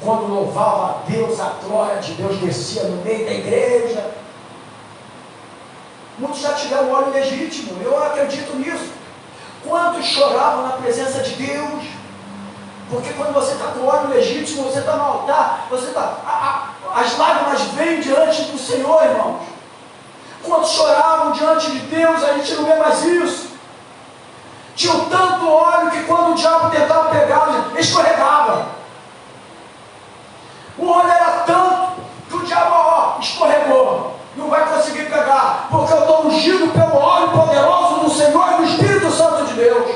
Quando louvava a Deus, a glória de Deus descia no meio da igreja. Muitos já tiveram óleo legítimo, eu acredito nisso. Quantos choravam na presença de Deus? Porque quando você está com óleo legítimo, você está no altar, as lágrimas vêm diante do Senhor, irmãos. Quando choravam diante de Deus, a gente não vê mais isso. Tinha tanto óleo que quando o diabo tentava pegá-lo, escorregava. O óleo era tanto que o diabo escorregou. Não vai conseguir pegar, porque eu estou ungido pelo óleo poderoso do Senhor e do Espírito Santo de Deus.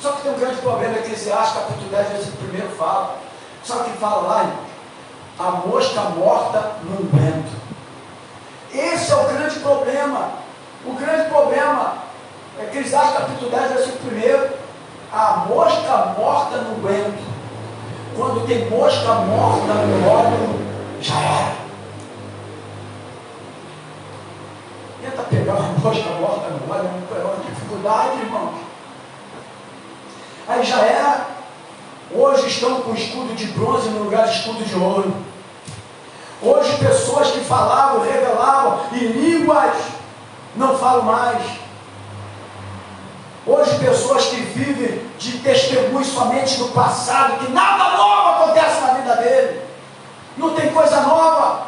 Só que tem um grande problema, Eclesiastes capítulo 10, versículo 1 fala. Sabe o que fala lá, irmãos? A mosca morta no vento. Esse é o grande problema. O grande problema, Eclesiastes capítulo 10, versículo 1. A mosca morta no vento. Quando tem mosca morta no óleo, já era. Tenta pegar uma mosca morta no óleo, é uma dificuldade, irmãos. Aí já era. Hoje estão com escudo de bronze no lugar de escudo de ouro. Hoje pessoas que falavam, revelavam em línguas, não falam mais. Hoje pessoas que vivem de testemunho somente do passado, que nada novo acontece na vida dele. Não tem coisa nova.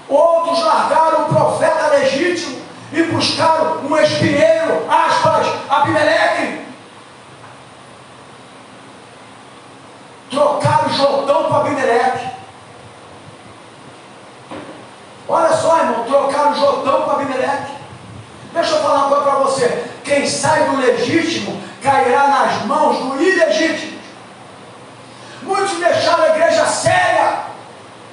Outros largaram o profeta legítimo e buscaram um espinheiro, aspas, Abimeleque. Trocaram Jordão para Abimeleque. Olha só, irmão, trocaram Jordão para Abimeleque. Deixa eu falar uma coisa para você. Quem sai do legítimo cairá nas mãos do ilegítimo. Muitos deixaram a igreja séria.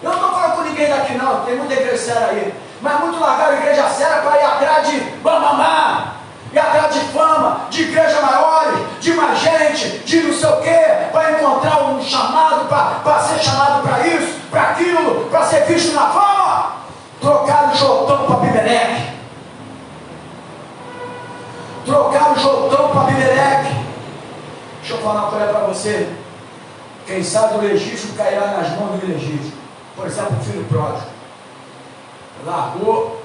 Eu não estou falando com ninguém daqui não, tem muita igreja séria aí. Mas muitos largaram a igreja séria para ir atrás de bambamá, ir atrás de fama, de igreja maiores, de mais gente, de não sei o quê, para encontrar um chamado, para ser chamado para isso, para aquilo, para ser visto na fama. Trocaram o Jordão para Abimeleque. Trocaram o Jordão para Abimeleque. Deixa eu falar uma coisa para você. Quem sabe do legítimo cairá nas mãos do ilegítimo. Por exemplo, o filho pródigo. Largou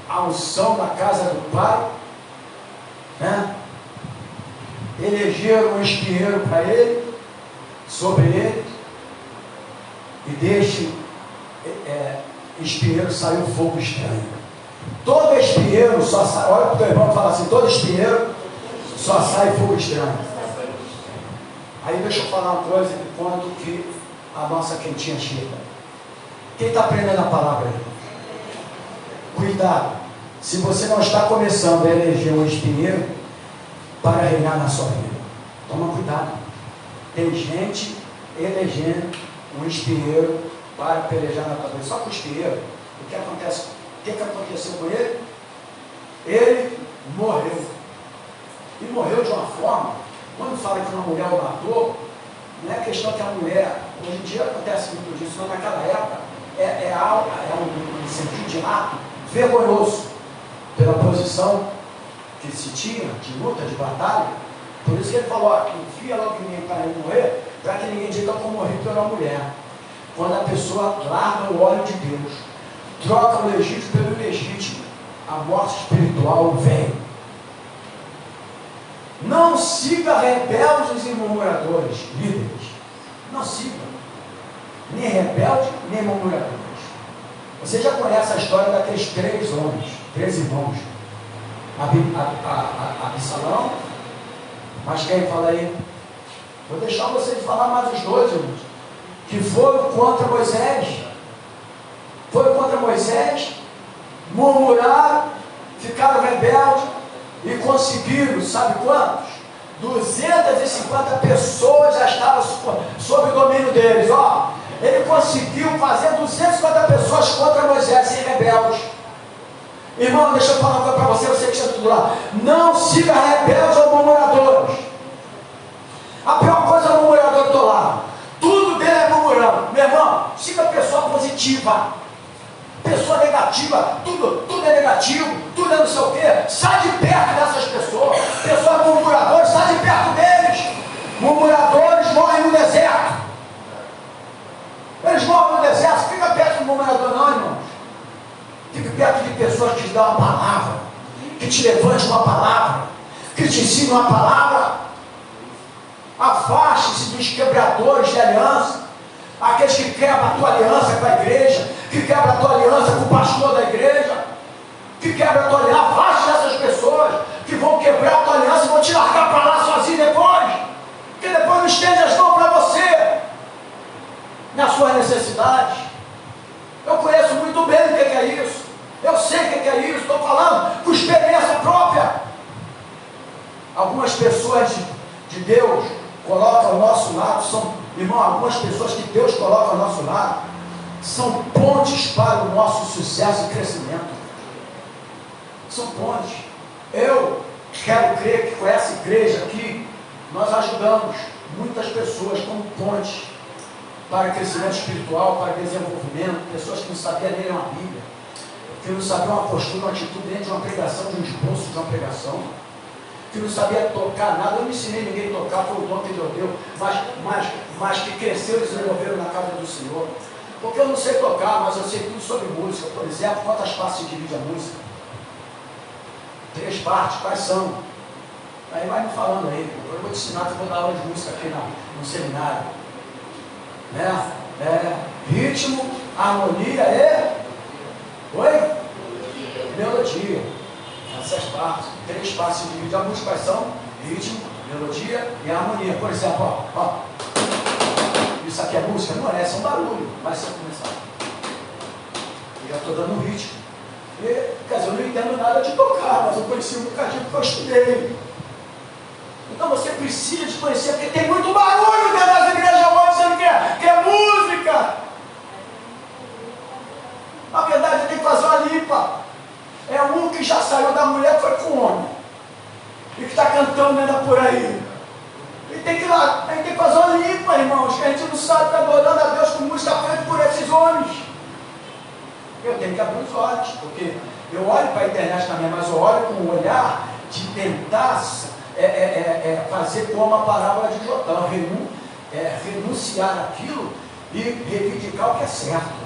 a unção da casa do pai, né? Elegeram um espinheiro para ele, sobre ele, e deste espinheiro saiu fogo estranho. Todo espinheiro só sai, olha para o teu irmão e fala assim, todo espinheiro só sai fogo estranho. Aí deixa eu falar uma coisa de quando que a nossa quentinha chega. Quem está aprendendo a palavra aí? Cuidado, se você não está começando a eleger um espinheiro para reinar na sua vida, toma cuidado. Tem gente elegendo um espinheiro para pelejar na tua vida. Só que o espinheiro, o que acontece? O que aconteceu com ele? Ele morreu. E morreu de uma forma, quando fala que uma mulher o matou, não é questão que a mulher, hoje em dia acontece muito disso, mas naquela época é um sentido de ato vergonhoso, pela posição que se tinha, de luta, de batalha. Por isso que ele falou, enfia logo ninguém para ele morrer, para que ninguém diga que eu morri pela mulher. Quando a pessoa larga o óleo de Deus, troca o legítimo pelo ilegítimo, a morte espiritual vem. Não siga rebeldes e murmuradores, líderes. Não siga. Nem rebelde, nem murmuradores. Você já conhece a história daqueles 3 homens, 3 irmãos. Absalão, mas quem fala aí? Vou deixar vocês falar mais os 2, irmãos, que foram contra Moisés. Foram contra Moisés, murmuraram, ficaram rebeldes e conseguiram, sabe quantos? 250 pessoas já estavam sob o domínio deles. Ó, ele conseguiu fazer 250 pessoas contra Moisés sem rebeldes. Irmão, deixa eu falar uma coisa para você, você que está tudo lá. Não siga rebeldes ou murmuradores. A pior coisa é o murmurador do lado. Tudo dele é murmurando. Meu irmão, siga pessoa positiva. Pessoa negativa, tudo é negativo, tudo é não sei o quê. Sai de perto dessas pessoas. Pessoas murmuradoras, sai de perto deles. Murmuradores morrem no deserto. Eles morrem no deserto. Fica perto do murmurador não, irmãos. Fique perto de pessoas que te dão uma palavra, que te levante uma palavra, que te ensine uma palavra. Afaste-se dos quebradores de aliança, aqueles que quebram a tua aliança com a igreja, que quebram a tua aliança com o pastor da igreja, que quebram a tua aliança. Afaste dessas pessoas que vão quebrar a tua aliança e vão te largar para lá sozinho depois, porque depois não estende as mãos para você nas suas necessidades. Eu conheço muito bem o que é isso, eu sei o que é isso, estou falando com experiência própria. Algumas pessoas de Deus colocam ao nosso lado, irmão, algumas pessoas que Deus coloca ao nosso lado são pontes para o nosso sucesso e crescimento. São pontes. Eu quero crer que com essa igreja aqui nós ajudamos muitas pessoas como pontes para crescimento espiritual, para desenvolvimento, pessoas que não sabiam ler uma Bíblia, que não sabiam uma postura, uma atitude dentro de uma pregação, de um esboço de uma pregação, que não sabia tocar nada. Eu não ensinei ninguém a tocar, foi o dom que Deus deu, mas que cresceu e se desenvolveram na casa do Senhor. Porque eu não sei tocar, mas eu sei tudo sobre música. Por exemplo, quantas partes se divide a música? 3 partes, quais são? Aí vai me falando aí, eu vou te ensinar, que eu vou dar aula de música aqui no seminário. Ritmo, harmonia e... Oi? Melodia. Essas partes, 3 partes se dividem a música, quais são? Ritmo, melodia e harmonia. Por exemplo, ó, isso aqui é música? Não é, são barulho. Mas se eu começar, eu já estou dando um ritmo. Quer dizer, eu não entendo nada de tocar, mas eu conheci um bocadinho porque eu estudei. Então você precisa de conhecer, porque tem muito barulho dentro das igrejas hoje, dizendo que é música. Na verdade, tem que fazer uma limpa. É um que já saiu da mulher, foi com o homem, e que está cantando ainda por aí. E tem que ir lá, tem que fazer uma limpa, irmãos, que a gente não sabe, está adorando a Deus com música feita por esses homens. Eu tenho que abrir os olhos, porque eu olho para a internet também, mas eu olho com um olhar de tentar fazer como a parábola de Jotão, renunciar aquilo e reivindicar o que é certo.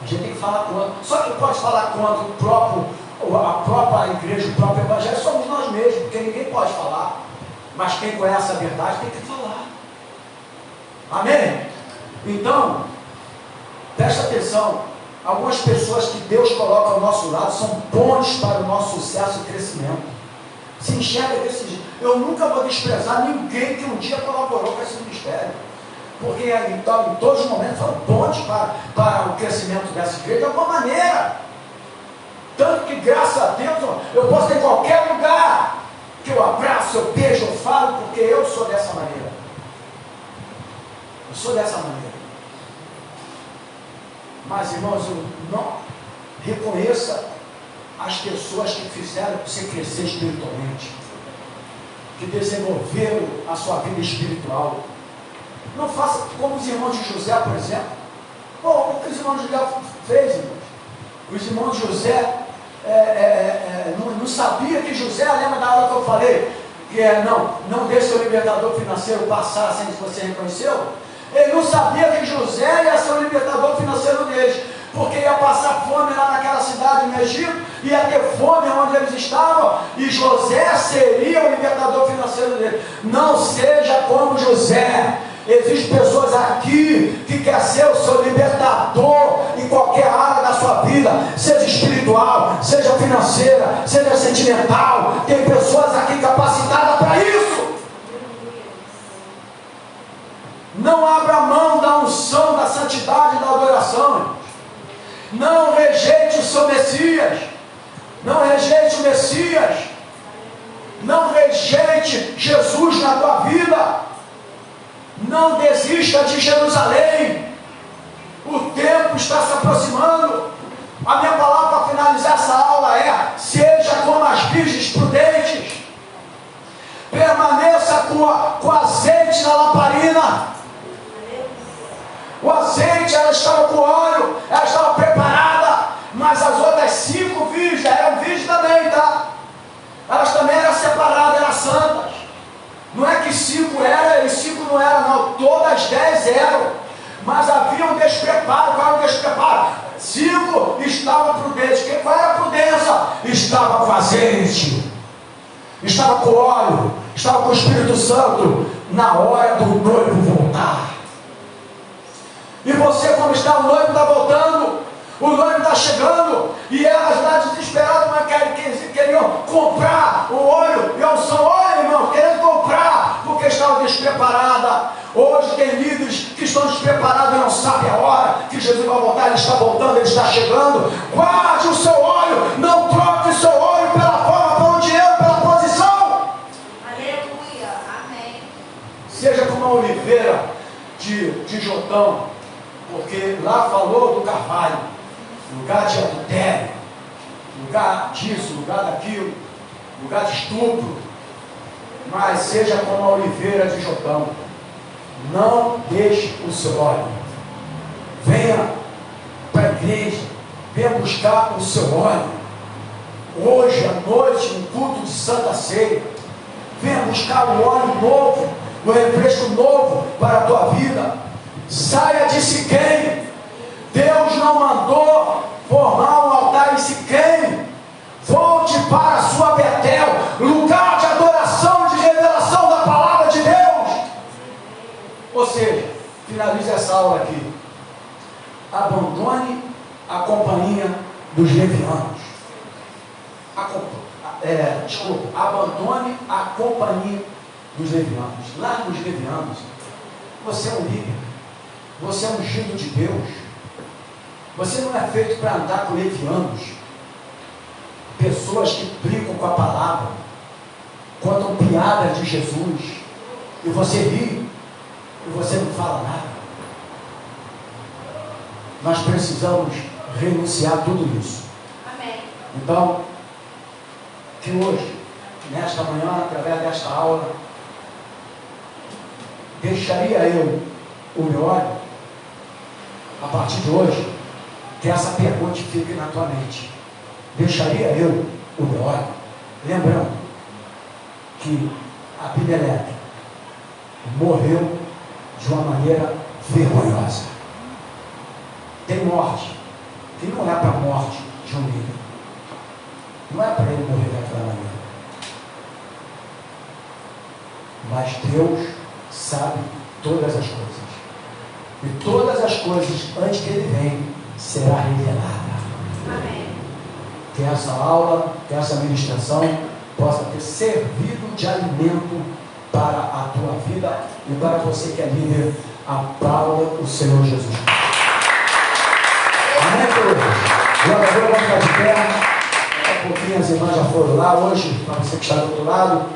A gente tem que falar quanto. Só que pode falar quanto a própria igreja, o próprio evangelho, somos nós mesmos, porque ninguém pode falar. Mas quem conhece a verdade tem que falar. Amém? Então, presta atenção. Algumas pessoas que Deus coloca ao nosso lado são pontes para o nosso sucesso e crescimento. Se enxerga desse jeito. Eu nunca vou desprezar ninguém que um dia colaborou com esse ministério. Porque então, em todos os momentos foram pontes para o crescimento dessa igreja de alguma maneira. Tanto que, graças a Deus, eu posso ter em qualquer lugar que eu abraço, eu beijo, eu falo, porque eu sou dessa maneira. Eu sou dessa maneira. Mas, irmãos, eu não reconheça as pessoas que fizeram você crescer espiritualmente, que desenvolveram a sua vida espiritual. Não faça como os irmãos de José, por exemplo. O que os irmãos de José fez, irmãos? Os irmãos de José não sabia que José, lembra da aula que eu falei, que não deixe seu libertador financeiro passar sem que você reconheceu? Ele não sabia que José ia ser o libertador financeiro deles, porque ia passar fome lá naquela cidade no Egito, ia ter fome onde eles estavam, e José seria o libertador financeiro deles. Não seja como José. Existem pessoas aqui que querem ser o seu libertador em qualquer área da sua vida, seja espiritual, seja financeira, seja sentimental. Tem pessoas aqui capacitadas para isso. Não abra mão da unção, da santidade e da adoração. Não rejeite o seu Messias. Não rejeite o Messias. Não rejeite Jesus na tua vida. Não desista de Jerusalém. O tempo está se aproximando. A minha palavra para finalizar essa aula é: seja como as virgens prudentes. Permaneça com azeite na lamparina. O azeite, ela estava com óleo, ela estava preparada, mas as outras 5 virgens eram virgens também, tá? Elas também eram separadas, eram santas. Não é que 5 eram e 5 não eram, não. Todas 10 eram. Mas havia um despreparo. Qual era o despreparo? 5 estavam prudentes. Qual era a prudência? Estava com azeite. estava com óleo, estava com o Espírito Santo na hora do noivo voltar. E você, como está, o noivo está voltando, o noivo está chegando, e elas lá desesperadas, mas queriam comprar o óleo e a unção. Olha, irmão, querendo comprar, porque estavam despreparadas. Hoje tem líderes que estão despreparados e não sabem a hora que Jesus vai voltar. Ele está voltando, ele está chegando. Guarde o seu óleo, não troque o seu óleo pela forma, pelo dinheiro, pela posição. Aleluia, amém. Seja como a oliveira de Jotão, porque lá falou do carvalho, lugar de adultério, lugar disso, lugar daquilo, lugar de estupro. Mas seja como a oliveira de Jotão, não deixe o seu óleo. Venha para a igreja, venha buscar o seu óleo. Hoje à noite, no culto de Santa Ceia, venha buscar o óleo novo, o refresco novo para a tua vida. Saia de Siquém. Deus não mandou formar um altar em Siquém. Volte para a sua Betel, lugar de adoração, de revelação da palavra de Deus. Ou seja, finalize essa aula aqui. Abandone a companhia dos levianos. Abandone a companhia dos levianos. Largue os levianos. Você é um líder. Você é um ungido de Deus. Você não é feito para andar com levianos. Pessoas que brincam com a palavra, contam piadas de Jesus, e você ri, e você não fala nada. Nós precisamos renunciar a tudo isso. Amém. Então, que hoje, nesta manhã, através desta aula, deixaria eu o meu óleo, a partir de hoje, que essa pergunta fique na tua mente. Deixaria eu o meu óleo? Lembrando que Abimeleque morreu de uma maneira vergonhosa. Tem morte que não é para a morte de um líder. Não é para ele morrer daquela maneira. Mas Deus sabe todas as coisas. E todas as coisas, antes que ele venha, será revelada. Amém. Que essa aula, que essa ministração possa ter servido de alimento para a tua vida e para você que é líder. Aplauda o Senhor Jesus. Amém, queridos? Glória a Deus, vamos ficar de pé. Daqui a pouquinho as irmãs já foram lá hoje, para você que está do outro lado.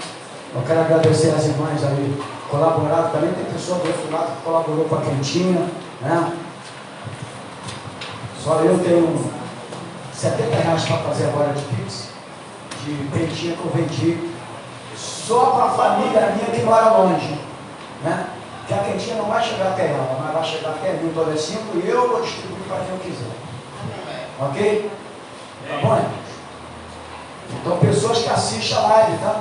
Eu quero agradecer as irmãs aí, colaboraram. Também tem pessoa do outro lado que colaborou com a quentinha, né? Só eu tenho R$70 para fazer agora de Pix, de quentinha que eu vendi, só para a família minha que mora longe, né? Que a quentinha não vai chegar até ela, mas vai chegar até mim, todas as 5, e eu vou distribuir para quem eu quiser. Ok? Tá bom, irmãos? Então, pessoas que assistem a live, tá?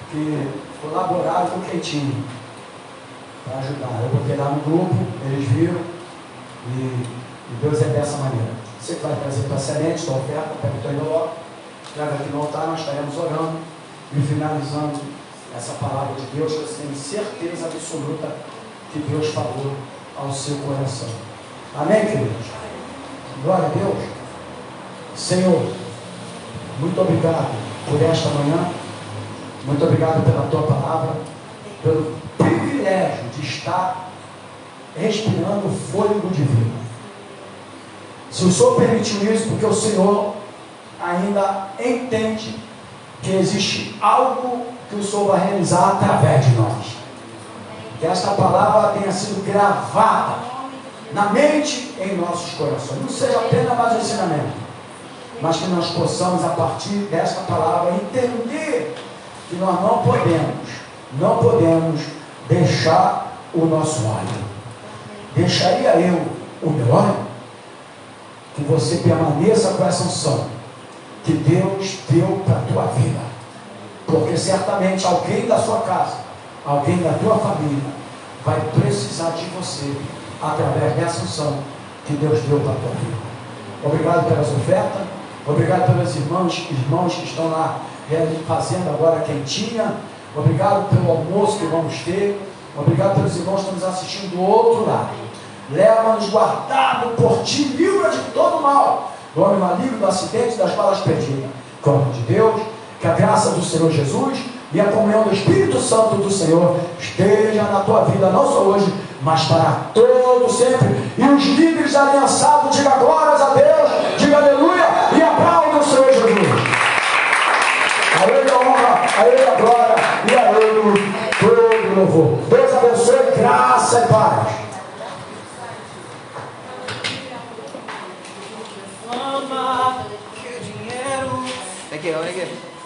Que colaboraram com o quentinho para ajudar. Eu botei lá no grupo, eles viram, e Deus é dessa maneira. Você que vai trazer tua semente, tua oferta, pega o teu envelope, traga aqui no altar, nós estaremos orando e finalizando essa palavra de Deus, que você tem certeza absoluta que Deus falou ao seu coração. Amém, queridos? Glória a Deus. Senhor, muito obrigado por esta manhã, muito obrigado pela tua palavra, pelo privilégio de estar respirando o fôlego divino. Se o Senhor permitiu isso, porque o Senhor ainda entende que existe algo que o Senhor vai realizar através de nós. Que esta palavra tenha sido gravada na mente e em nossos corações. Não seja apenas mais um ensinamento, mas que nós possamos, a partir desta palavra, entender que nós não podemos deixar o nosso óleo. Deixaria eu o meu óleo? Que você permaneça com essa unção que Deus deu para a tua vida, porque certamente alguém da sua casa, alguém da tua família vai precisar de você através dessa unção que Deus deu para a tua vida. Obrigado pelas ofertas, obrigado pelos irmãos que estão lá fazendo agora quentinha. Obrigado pelo almoço que vamos ter. Obrigado pelos irmãos que estão nos assistindo do outro lado. Leva-nos guardado por ti, livra de todo mal, do homem maligno, do acidente, das balas perdidas. Com o nome de Deus, que a graça do Senhor Jesus e a comunhão do Espírito Santo do Senhor esteja na tua vida, não só hoje, mas para todo sempre. E os líderes aliançados, diga glórias a Deus, diga aleluia e aplauda o Senhor Jesus. A Ele a honra, a Ele a glória e a Ele todo louvor. Deus abençoe, graça e paz. Fama, que dinheiro. Vem aqui.